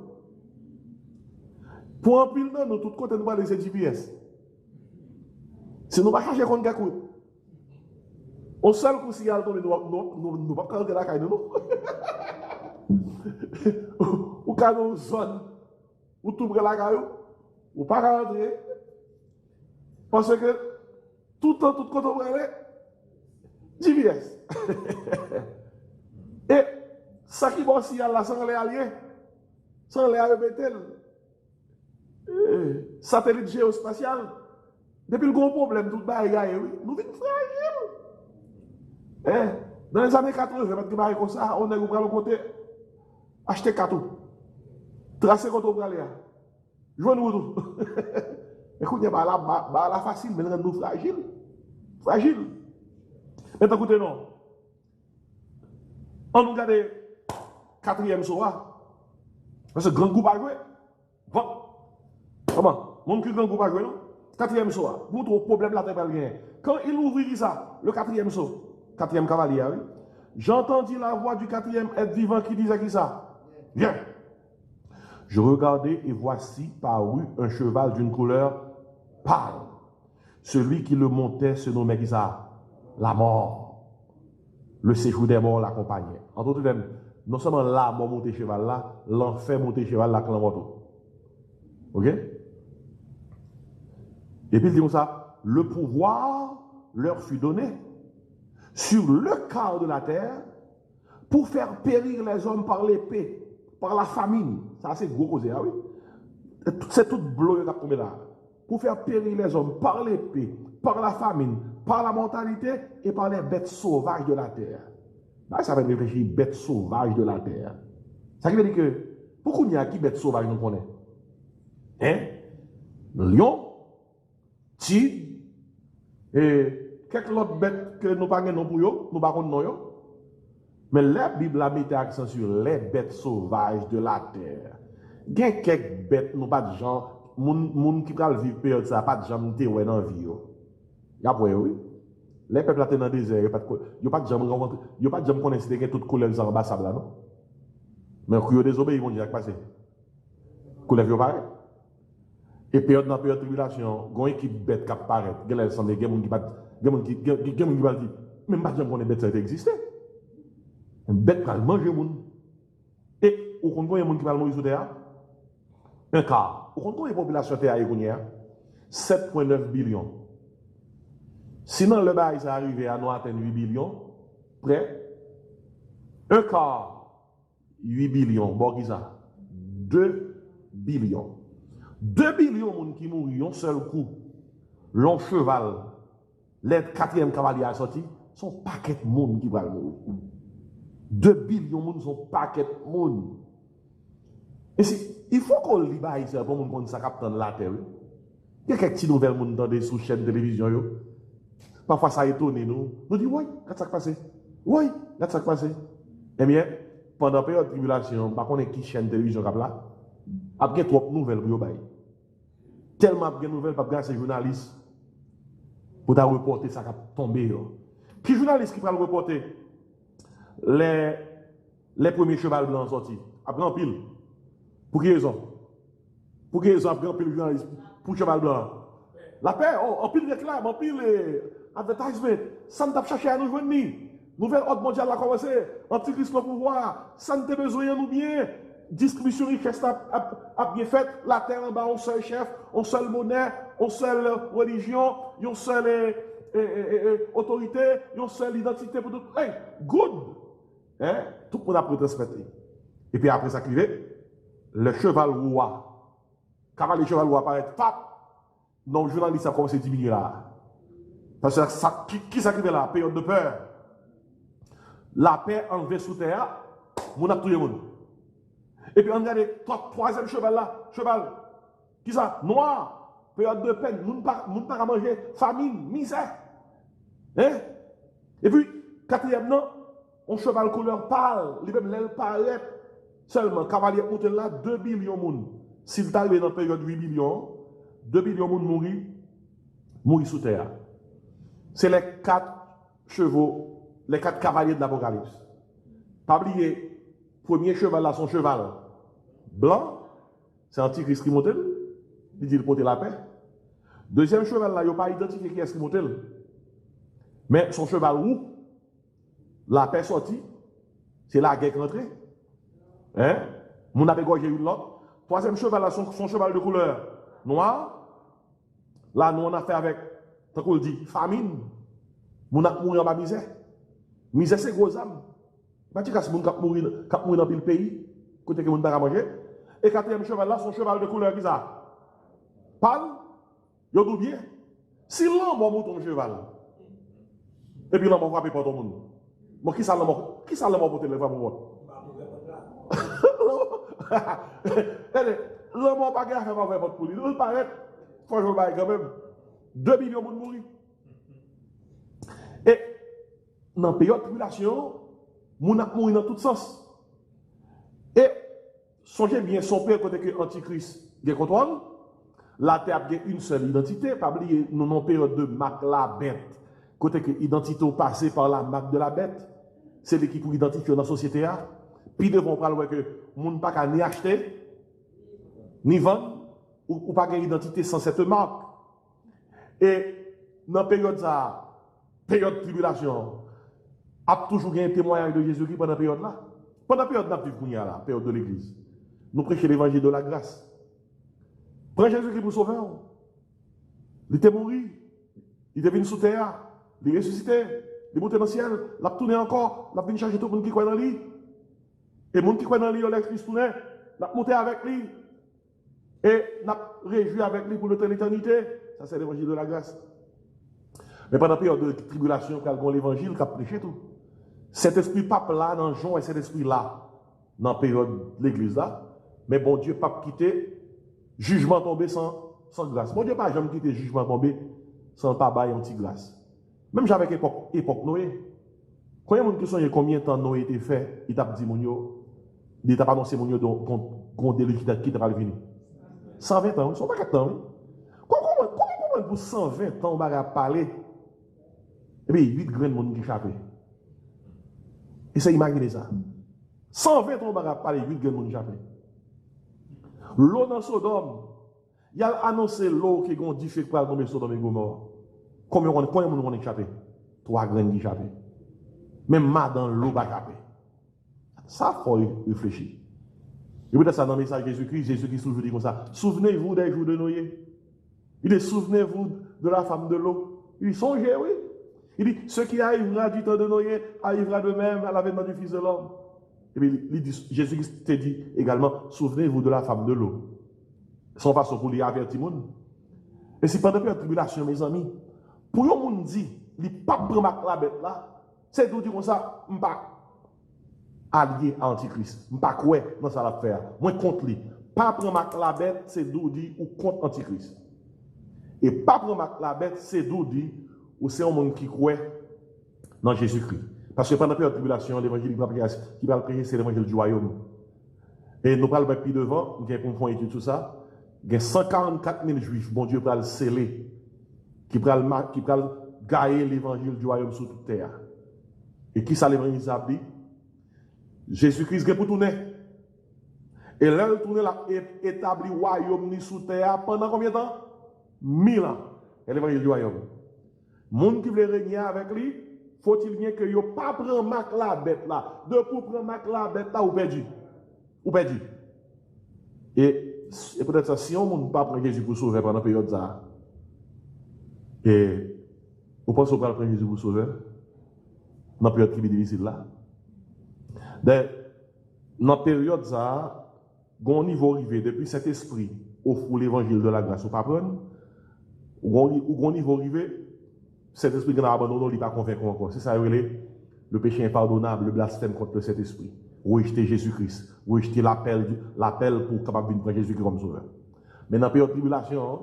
Pour un pile, nous, tout côté, nous parlons de GPS. Si nous ne cherchons pas contre quelqu'un, au seul coup, signal tombe, nous ne pouvons pas rentrer la caille de nous. Ou quand nous zone, ou tout près la caille, ou pas rentrer. Parce que tout le temps, tout côté, on aller, GPS. Et ça qui va signal là, sans les alliés, sans les répéter, satellite géospatial, depuis le gros problème, tout le monde, oui, nous sommes fragiles. Dans les années 80, parce que comme ça, on est au le côté, acheter cadeau, tracer contre le aller, jouez-nous tout. Écoute, il y a la facile, mais nous sommes fragiles. Fragile. Maintenant, écoutez, non. On nous regarde quatrième soir. Parce que grand groupe a joué. Bon. Comment? Mon grand groupe a joué, non? Quatrième soir. Vous trouvez problème là, quand il ouvrit ça, le quatrième saut, quatrième cavalier, oui. J'entendis la voix du quatrième être vivant qui disait qui ça? Viens. Je regardai et voici parut un cheval d'une couleur pâle. Celui qui le montait se nommait qui ça? La mort. Le séjour des morts l'accompagnait. En d'autres termes, non seulement la mort montait cheval là, l'enfer montait cheval là, clan moto. Ok? Et puis il dit comme ça, le pouvoir leur fut donné sur le quart de la terre pour faire périr les hommes par l'épée, par la famine. Ça c'est gros causé, ah oui? C'est tout bleu qui a tombé là. Pour faire périr les hommes par l'épée, par la famine, par la mortalité et par les bêtes sauvages de la terre. Là, ça va réfléchir, bêtes sauvages de la terre. Ça veut dire que, pourquoi il y a qui bêtes sauvages nous connaissons? Hein? Lion, tigre, et quelques autres bêtes que nous ne parlons pas pour eux, nous ne parlons pas. Mais la Bible a mis l'accent sur les bêtes sauvages de la terre. Il y a quelques bêtes, nous pas de gens, moun qui pral vivre période ça pas de gens monter ouais dans vie yo. Y a pas oui. Les peuples là dans le désert, yo pas de gens rencontrer, yo pas de gens connaître que toute couleur ça en sable là non. Mais quand yo désobéi ils vont dire passer. Couleur yo pareil. Et période dans période de tribulation, gon équipe bête qui apparaît, gèl ensemble gen moun qui pas dire même pas de gens connaît bête ça existait. Un bête pral manger moun. Et ou kon gon moun qui pral mourir sous terre. Un cas, au contraire, les populations étaient à Yégonia. 7,9 billions. Sinon, le bail est arrivé à nous atteindre 8 billions, près, un quart, 8 billions, bon, qui ça? 2 billions. 2 billions de gens qui mourent un seul coup. Long cheval, les 4e cavalier a sorti, sont paquet de monde qui va mourir. 2 billions de monde sont paquet de monde. Et il faut qu'on lit ici pour qu'on connaisse ça capte la terre. Il y a quelques petites nouvelles monde dans des sous-chaînes de télévision. Parfois ça étonne nous. Nous disons, oui, qu'est-ce qui s'est passé? Oui, qu'est-ce qui s'est passé? Eh bien, pendant la période de tribulation, par contre, qui chaîne de télévision comme là, il y a trop de nouvelles pour vous. Tellement de nouvelles, parce que ces journalistes, pour reporter ça qui a tombé. Qui journaliste qui va le reporter? Les premiers chevals blancs sortis. Après en pile. Pour qui raison? Pour qui raison après en pile journaliste? Pour cheval blanc. La paix, en pile réclame, en pile advertisement. Ça ne t'a cherché à nous joindre. Nouvelle ordre mondiale a commencé. Antichrist le pouvoir. Ça ne t'a besoin de nous bien. Distribution richesse a bien faite. La terre en bas, on seul chef, on seul monnaie, on seule religion, on seule autorité, on seule identité pour tout. Hey, good! Hein? Tout le monde a pu respecter. Et puis après ça, le cheval roi. Cavalier cheval roi apparaît, donc le journaliste a commencé à diminuer là. Parce que ça, qui s'est là? Période de peur. La paix enlevée sous terre, on a tout le monde. Et puis on regarde le troisième cheval là, cheval. Qui ça? Noir. Période de peine, on ne peut pas manger, famine, misère. Hein? Et puis, quatrième non, on cheval couleur pâle, l'aile paraît seulement, cavalier monté là, 2 billions de monde. S'il t'arrive dans la période 8 billions, 2 billions de monde mourir sous terre. C'est les 4 chevaux, les 4 cavaliers de l'Apocalypse. Pas oublier, premier cheval là, son cheval blanc, c'est Antichrist qui monte, il dit de porter la paix. Deuxième cheval là, il n'a pas identifié qui est-ce qui monte. Mais son cheval roux, la paix sortie, c'est la guerre qui rentre. Hein? Mon a égorgé une l'autre. Troisième cheval là, son cheval de couleur noire. Là, nous on a fait avec, tant qu'on dit, famine. Mon a mouru en bas misère. Misère, c'est gros âme. Pas de casse, mon cap mourir dans le pays, côté que mon pas manger. Et quatrième cheval là, son cheval de couleur qui ça? Pâle, il y a bien. Si l'homme monte ton cheval, et puis l'homme va frapper pour tout le monde. Bon, qui ça l'homme pour te lever pour moi? L'homme n'a pas gagné à faire votre pour lui. Il paraît, faut que je le quand même. 2 millions de monde mourir. Et dans la période de tribulation, moun a mouru dans tout sens. Et songez bien, son père, côté que Antichrist a contrôle, la terre a une seule identité, pas oublier, nous avons une période de marque la bête. Côté que l'identité passée par la marque de la bête, c'est l'équipe pour identifier dans la société. Puis devons parler que moun pas qu'à ni acheter, ni vendre, ou pas une identité sans cette marque. Et dans la période de tribulation, a toujours un témoignage de Jésus-Christ pendant la période là. Pendant la période la période de l'église. Nous prêchons l'évangile de la grâce. Prends Jésus-Christ pour sauver. Il était mort, il était venu sous terre, il est ressuscité, il est monté dans le ciel, il a tourné encore, il a venu chercher tout le monde qui croit dans lui. Et le monde qui croit dans lui, il a tourné, il a monté avec lui. Et il a réjoui avec lui pour l'éternité. Ça, c'est l'évangile de la grâce. Mais pendant la période de tribulation, quand on l'évangile, il a prêché tout. Cet esprit pape là dans Jean et cet esprit là dans la période de l'église là. Mais bon Dieu pas quitter jugement tombé sans grâce. Bon Dieu pas jamais quitter jugement tombé sans pas bailler anti grâce. Même j'avais époque Noé. Quand il y a des gens qui combien de temps Noé était fait, il t'a dit il t'a pas annoncé qu'on délai qui t'a pas venu. 120 ans, ils sont pas 4 ans. Comment pour 120 ans on va parler? Et puis 8 grains de monde qui échappent. Et ça, imaginez ça. 120 ans, on va parler 8 grains de monde échappé. L'eau dans Sodome, il a annoncé l'eau qui est difficile pour tomber Sodome et Gomorrhe. Combien de monde ont échappé? 3 grains qui échappent. Même mal dans l'eau va échapper. Ça, il faut réfléchir. Et peut-être ça dans le message de Jésus-Christ toujours dit comme ça. Souvenez-vous des jours de Noé. Il dit, souvenez-vous de la femme de l'eau. Il dit, songez, oui. Il dit, ce qui arrivera du temps de Noé arrivera de même à l'avènement du Fils de l'homme. Et puis, il dit, Jésus te dit également, souvenez-vous de la femme de l'eau. Son façon pour lui avertir le monde. Et si pendant la tribulation, mes amis, pour yon moun dit, il ne pas prendre la bête là, c'est tout dit comme ça, je ne pas allié à Antichrist. Je ne pas quoi dans ça l'affaire. Moi contre lui. Pas prendre la bête, c'est d'où dit ou contre Antichrist. Et pas prendre la bête, c'est d'où dit ou c'est un monde qui croit dans Jésus-Christ. Parce que pendant la tribulation, l'évangile qui va prêcher, c'est l'évangile du royaume. Et nous parlons plus devant, nous avons fait une étude sur ça. Il y a 144 000 juifs, bon Dieu, pour le sceller, qui va gagner l'évangile du royaume sur toute terre. Et qui ça l'évangile dit? Jésus-Christ est pour tourner. Et là, il tourne là, établi le royaume sur terre pendant combien de temps? 1000 ans. Et l'évangile du royaume. Les gens qui veulent régner avec lui, faut-il bien que ne pas prendre marque la bête là. De pour prendre marque la bête là, ou perdu. Ou perdu. Et peut-être ça, si on ne pas prendre Jésus pour sauver pendant la période ça, et vous pensez qu'on va prendre Jésus pour sauver dans la période qui est difficile là. Dans la période ça, au niveau arrivé, depuis cet esprit, offre l'évangile de la grâce, ou pas prendre, au niveau arrivé, cet esprit qui a abandonné, il n'est pas convaincu encore. C'est ça, le péché impardonnable, le blasphème contre cet esprit. Rejeter Jésus-Christ, rejeter l'appel pour capable de prendre Jésus-Christ comme sauveur. Mais dans la période de tribulation,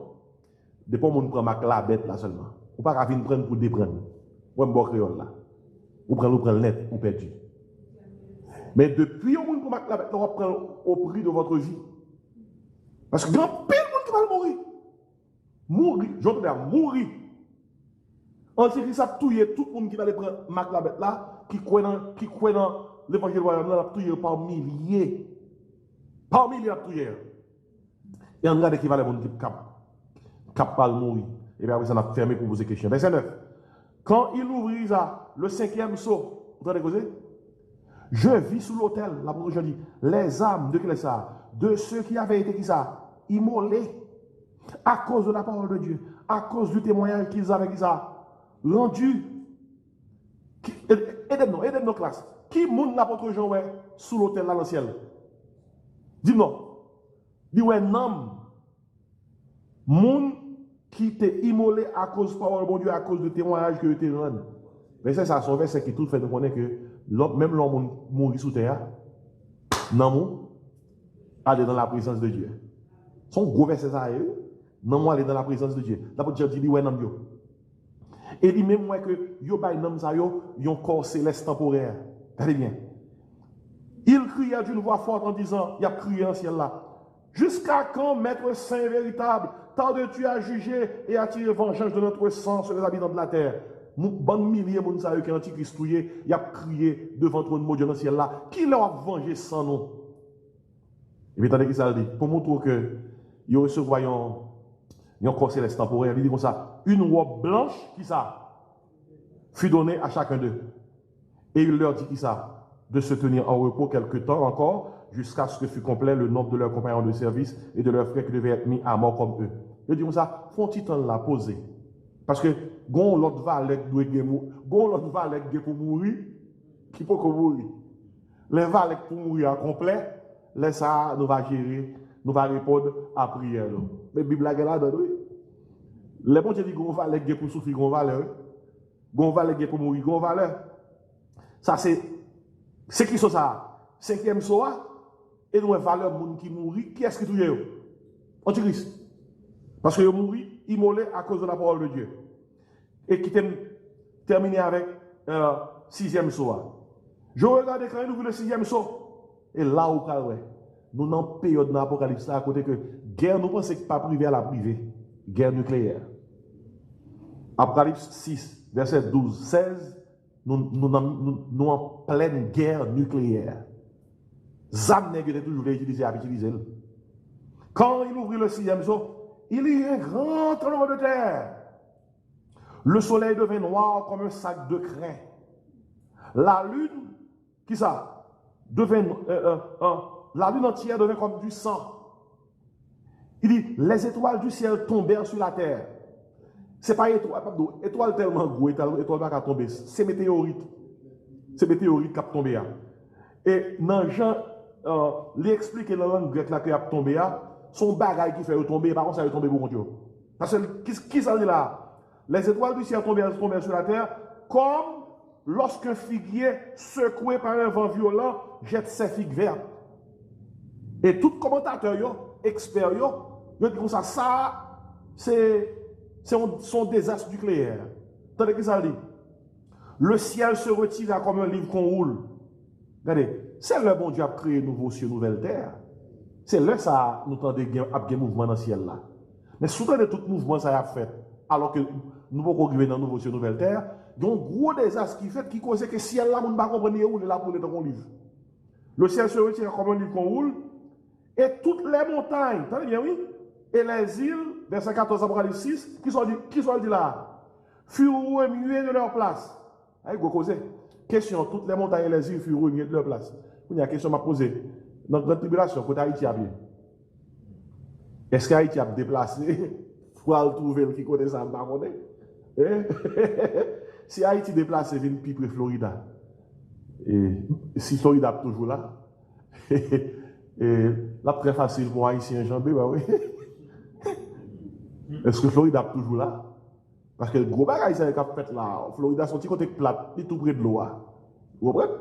depuis qu'on prend la bête là seulement, ou pas venir prendre pour déprendre. Ou un bon créole là. Ou prendre le net, ou perdu. Mais depuis qu'on prend la bête, on va prendre au prix de votre vie. Parce que grand pile monde qui va mourir. Mourir, j'entends mourir. Antichrist a tué tout le monde qui va prendre la bête là, qui croit dans l'évangile royaume, a tué par milliers. Par milliers a tué. Et on regarde qui va les gens qui pas mourir. Et bien après ça, on a fermé pour poser des questions. Verset 9. Quand il ouvrit ça, le 5e sceau, vous entendez causer? Je vis sous l'autel, la proposition dit, les âmes de qui ça? De ceux qui avaient été qui ça? Immolés à cause de la parole de Dieu, à cause du témoignage qu'ils avaient qui ça? Rendu. Aidez-nous, classe. Qui moun l'apôtre Jean ouais sous l'autel là dans le ciel? Dis-moi. Dis ouais, non. Moun qui t'est immolé à cause de la parole de bon Dieu, à cause du témoignage que tu rendu. Mais ça, c'est un verset qui tout fait de connaître que même l'homme mourit sous terre, non, aller dans la présence de Dieu. Son gros verset ça, non, aller dans la présence de Dieu. L'apôtre Jean dit, ouais, non, yo. Et dit même moi que yo bay nam sa yo, yon corps céleste temporaire. Regardez bien. Il cria d'une voix forte en disant, il a crié en ciel là. Jusqu'à quand, Maître Saint véritable, tardes-tu à juger et à tirer vengeance de notre sang sur les habitants de la terre? Bon milliers de gens qui ont antichrist, il a crié devant le trône de Dieu dans le ciel là. Qui leur a vengé sans nous? Et puis, attendez qui ça dit. Pour montrer que ils recevront un corps céleste temporaire, il dit comme ça, une robe blanche, qui ça, fut donnée à chacun d'eux. Et il leur dit qui ça, de se tenir en repos quelque temps encore, jusqu'à ce que fût complet le nombre de leurs compagnons de service et de leurs frères qui devaient être mis à mort comme eux. Il dit comme ça, font-ils temps la poser? Parce que, gon l'autre valet pour mourir, qui peut mourir. Les valets pour mourir en complet, les ça, nous va gérer, nous va répondre à prière. Mais la Bible a là-dedans, oui. Les bon Dieu dit gon valet pour souffrir, gon valet pour mourir, gon valet. Ça, c'est qui ça? 5e soir, et nous avons valeur monde qui mourit. Qui est-ce qui touche? Antichrist. Parce qu'il mourit, immolé à cause de la parole de Dieu. Et qui terminé avec 6e soir. Je regarde quand il ouvre le 6e soir. Et là où nous dans une période de l'Apocalypse à côté que guerre, nous pensons que pas privé à la privée. Guerre nucléaire. Apocalypse 6, verset 12, 16, nous en pleine guerre nucléaire. Zam n'est toujours utilisé à utiliser. Quand il ouvrit le 6e sceau, il y a un grand tremblement de terre. Le soleil devint noir comme un sac de crin. La lune, qui ça? La lune entière devint comme du sang. Il dit, les étoiles du ciel tombèrent sur la terre. C'est pas étoile tellement gros, étoile pas tomber. C'est météorite. C'est météorite qui a tombé. Et dans Jean, il explique dans la langue grecque qui a tombé, son bagage qui fait tomber, par contre, ça va tomber pour Dieu. Parce que, qui ça dit là? Les étoiles du ciel tombèrent sur la terre, comme lorsqu'un figuier secoué par un vent violent jette ses figues vertes. Et tout commentateur, expert, il dit comme ça c'est son désastre nucléaire. Tandis que ça dit, le ciel se retira comme un livre qu'on roule. Regardez, c'est le bon Dieu a créé nouveau ciel, nouvelle terre. C'est là ça nous tendons un mouvement dans le ciel là. Mais souvent de tout mouvement ça a fait, alors que nous pouvons arriver dans nouveau ciel, nouvelle terre, il y a un gros désastre qui fait qui cause que le ciel là, on ne va pas comprendre où il est là pour le dans livre. Le ciel se retira comme un livre qu'on roule, et toutes les montagnes, entendez bien, oui? Et les îles, verset 14 Apocalypse 6, qui sont dit là, furent remuées de leur place. Allez, vous causez. Question, toutes les montagnes et les îles furent remuées de leur place. Il y a une question à poser. Dans la tribulation, côté Haïti a bien. Est-ce qu'Haïti a déplacé pour aller trouver qui connaît ça, si Haïti déplacé, vient plus près Florida. Et si Florida est toujours là, et là, très facile pour Haïtien enjambé, bah oui. Est-ce que Florida est toujours là? Parce que le gros bagage, c'est qu'a fait là. Florida, son petit côté plate, il est tout près de l'eau. Vous comprenez?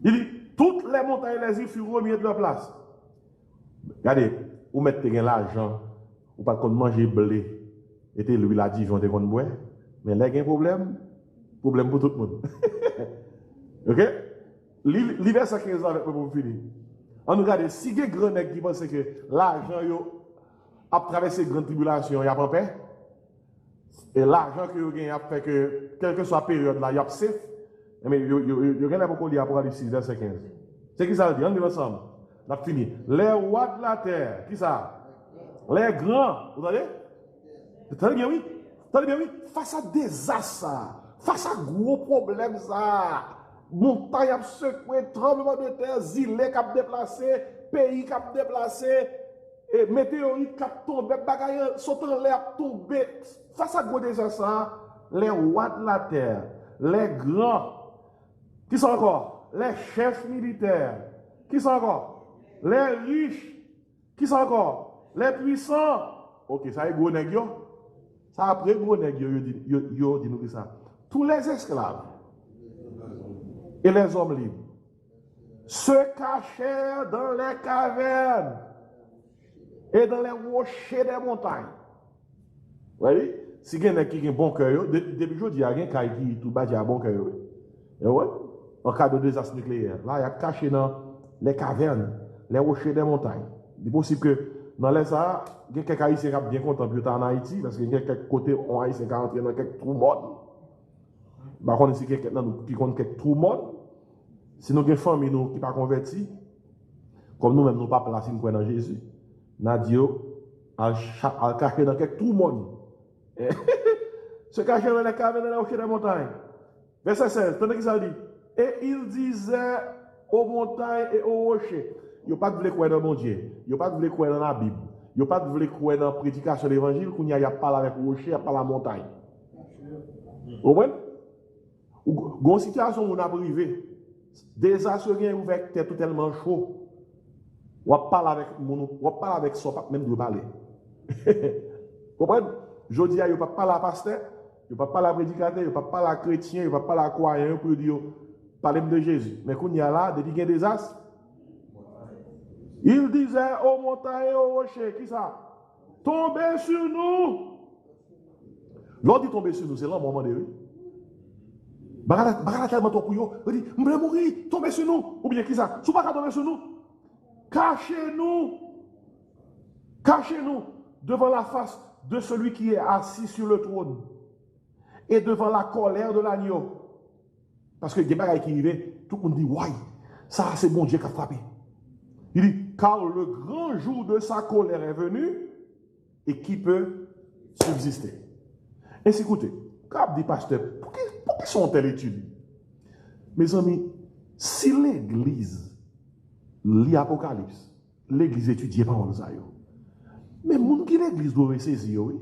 Il dit, toutes les montagnes et les îles furent remises de leur place. Regardez, vous mettez l'argent, vous ne pouvez pas manger blé, et l'huile à Dijon, vous ne boire. Mais là, il y a un problème pour tout le monde. Ok? L'hiver, c'est 15 ans avec moi pour finir. On regarde, si il y a un grand nègre qui pense que l'argent a traversé une grande tribulation, il n'y a pas paix. Et l'argent que vous gagnez a fait que, quelle que soit la période, là, il y a safe. Mais il y a beaucoup de Apocalypse 6, verset 15. C'est qui ça veut dire? On dit ensemble. On a fini. Les rois de la terre, qui ça? Les grands. Vous entendez? Entendez bien, oui? Entendez bien, oui? Face à des désastres, face à gros problèmes, ça. Montagne a secoué, tremblement de terre, îles qui a déplacé, pays qui a déplacé, et météorite qui a tombé, bagaille sautant l'air tombé. Face à gros désastres, les rois de la terre, les grands, qui sont encore? Les chefs militaires, qui sont encore? Les riches, qui sont encore? Les puissants. Ok, ça est gros nègre. Ça après gros nègre, yo dit nous que ça. Tous les esclaves et les hommes libres se cachèrent dans les cavernes et dans les rochers des montagnes. Vous voyez? Si quelqu'un qui a un bon cœur, depuis aujourd'hui, il y a quelqu'un qui tout bas, il a un bon cœur. En cas de désastre nucléaire, là, il y a caché dans les cavernes, les rochers des montagnes. Il est possible que dans les Sahara, il y a quelques Haïtiens qui sont bien contents de en Haïti, parce qu'il y a quelques côtés où Haïtiens qui sont entrés dans quelques trous morts. Par contre, si quelqu'un qui compte quelques trous morts, si nous avons une famille qui n'est pas convertie, comme nous-mêmes, nous ne pas placés dans Jésus, nous avons dit, à cacher dans quelques trous morts. Se cacher dans les cavernes et les rochers des montagnes. Verset 16, tenez qui ça dit. Et il disait aux montagnes et aux rochers, il n'y a pas de croire dans mon Dieu, il n'y a pas de croire dans la Bible, il n'y a pas de croire dans la prédication de l'évangile, qu'il n'y a pas avec le rocher, il n'y a pas la montagne. Vous comprenez? Dans une situation où on a privé, des assurés ouverts tête tellement chaud, on parle avec son pape même de parler. Vous comprenez? Je dis, il n'y a pas parler à pasteur, il n'y a pas parler à prédicateur, il n'y a pas parler à chrétien, il n'y a pas parler à croyant pour dire, parler de Jésus. Mais quand il y a là, depuis qu'il y a des désastres, il disait aux montagnes et aux rochers, qui ça? Tombez sur nous. L'on dit tomber sur nous, c'est là le moment de lui. Bagala tellement pour vous, il dit, je vais mourir, tombez sur nous. Ou bien qui ça? Si vous ne pouvez pas tomber sur nous, cachez-nous. Cachez-nous devant la face de celui qui est assis sur le trône et devant la colère de l'agneau. Parce que il y a des bagailles qui arrivent, tout le monde dit, ouais, ça c'est bon Dieu qui a frappé. Il dit, car le grand jour de sa colère est venu et qui peut subsister. Ainsi, écoutez, quand dit pasteur, pour qui sont-elles études? Mes amis, si l'église lit l'Apocalypse, l'église étudie pas en ça. Mais moun qui l'église doit saisir, oui.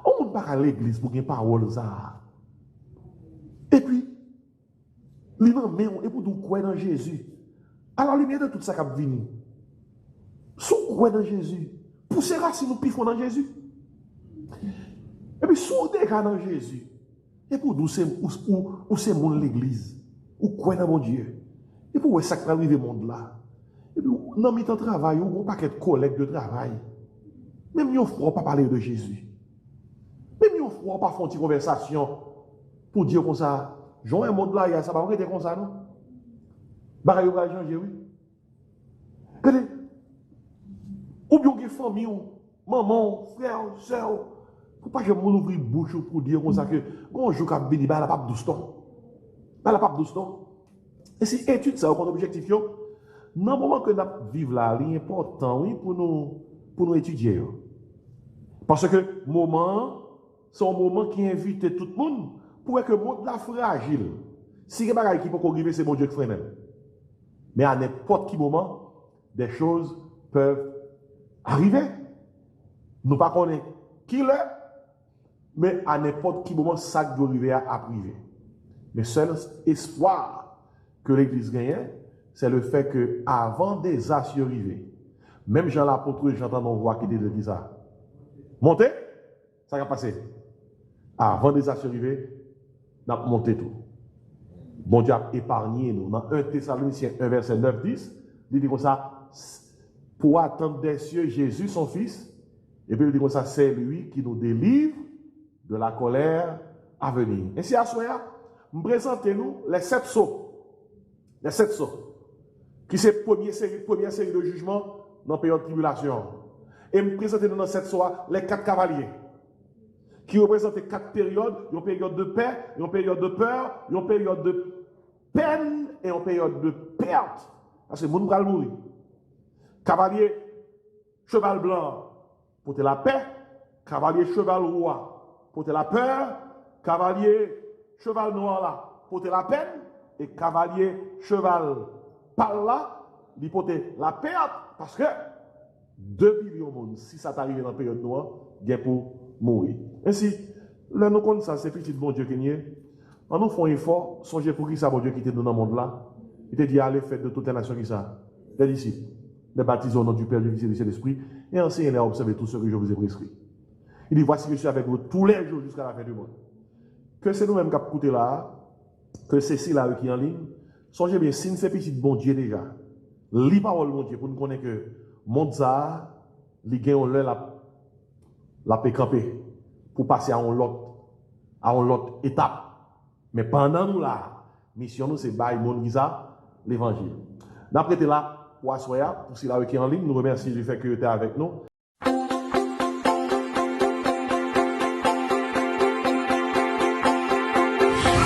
On ne peut pas à l'église pour une parole ça. Et puis, et pour nous croire dans Jésus. À la lumière de tout ça qui a venu. Si on croit dans Jésus, pour ces racines nous pifons dans Jésus. Et puis, si on dégage dans Jésus, et pour nous, c'est mon l'église. Ou croit dans mon Dieu. Et pour ça qui arrive au monde là. Et puis, dans le temps de travail, on n'a pas de collègues de travail. Même si on ne pas parler de Jésus. Même si on ne pas faire une conversation pour dire comme ça, Jean, un monde là, ça va pas être comme ça, non? Bah, il va changer, oui. Regardez. Ou bien une famille, maman, frère, soeur, pour pas que je m'ouvre la bouche pour dire comme ça que, quand je joue à béni, bah, la pape doucement. Bah, la pape doucement. Et si étude ça, comme objectif, dans le moment que nous vivons là, c'est important, oui, pour nous étudier. Parce que le moment, c'est un moment qui invite tout le monde pour que le monde là fragile. Si il y a des choses qui peuvent arriver, c'est mon Dieu qui fait même. Mais à n'importe quel moment, des choses peuvent arriver. Nous ne connaissons pas qui l'est, mais à n'importe quel moment, ça doit arriver à arriver. Mais seul espoir que l'Église gagne, c'est le fait que avant des astres arrivés, même Jean l'apôtre, j'entends une voix qui dit de l'Église, montez, ça va passer. Avant des astres arrivés, nous avons monté tout. Bon Dieu a épargné nous. Dans 1 Thessaloniciens 1, verset 9-10, il dit comme ça, pour attendre des cieux Jésus, son Fils, et puis il dit comme ça, c'est lui qui nous délivre de la colère à venir. Ainsi, à soir, nous présentons les 7 sceaux. Les 7 sceaux. Qui c'est la première série de jugements dans la période de tribulation. Et nous présentons dans cette sceaux les 4 cavaliers. Qui représentent 4 périodes, une période de paix, une période de peur, une période de peine et une période de perte. Parce que moun pral mourir. Cavalier, cheval blanc, pour la paix. Cavalier, cheval roi, pour la peur. Cavalier, cheval noir là, pour la peine. Et cavalier, cheval pâle là, pour la perte. Parce que 2 millions de monde, si ça t'arrive dans la période noire, il y a pour mourir. Ainsi, là, nous connaissons ça, c'est petit bon Dieu qui est. En nous faisons un effort, songez pour qui ça, bon Dieu qui était dans le monde là. Il te dit, allez, faites de toutes les nations qui ça. Les disciples, les baptisés au nom du Père, du Fils et du Saint-Esprit, et enseignez-les à observer tout ce que je vous ai prescrit. Il dit, voici que je suis avec vous tous les jours jusqu'à la fin du monde. Que c'est nous-mêmes qui avons écouté là, que c'est ci là qui est en ligne. Songez bien, si nous sommes petits bon Dieu déjà, lis parole mon Dieu pour nous connaître que le monde ça, il gagne la paix campée pour passer à une autre étape. Mais pendant nous là, mission nous c'est bail monde l'évangile. D'après là, pour assoya, pour ceux qui est en ligne, nous remercions du fait que tu es avec nous.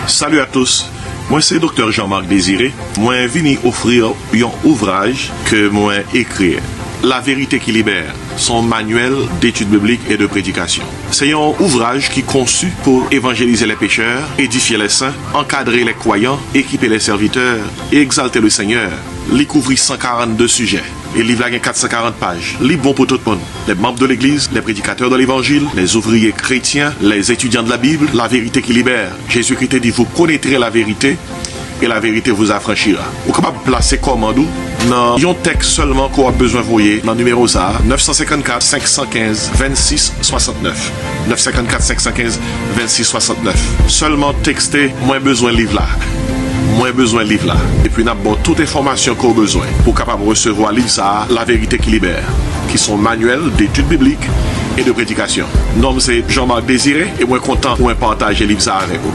Salut à tous, moi c'est Dr. Jean-Marc Désiré. Moi venu offrir un ouvrage que moi écrit. La vérité qui libère, son manuel d'études bibliques et de prédication. C'est un ouvrage qui est conçu pour évangéliser les pécheurs, édifier les saints, encadrer les croyants, équiper les serviteurs et exalter le Seigneur. Il couvre 142 sujets. Et le livre a 440 pages. Livre bon pour tout le monde. Les membres de l'Église, les prédicateurs de l'Évangile, les ouvriers chrétiens, les étudiants de la Bible, la vérité qui libère. Jésus-Christ dit, vous connaîtrez la vérité et la vérité vous affranchira. Vous êtes capable de placer commande dans un texte seulement qu'on a besoin de voyer dans le numéro ça 954 515 26 69 954 515 26 69. Seulement texter moins besoin de livre là. Moins besoin de livre là. Et puis nous avons toute information qu'on a besoin pour capable de recevoir livre ça, la vérité qui libère, qui sont manuels d'études bibliques et de prédication. Nom c'est Jean-Marc Désiré et moi content pour partager livre ça avec vous.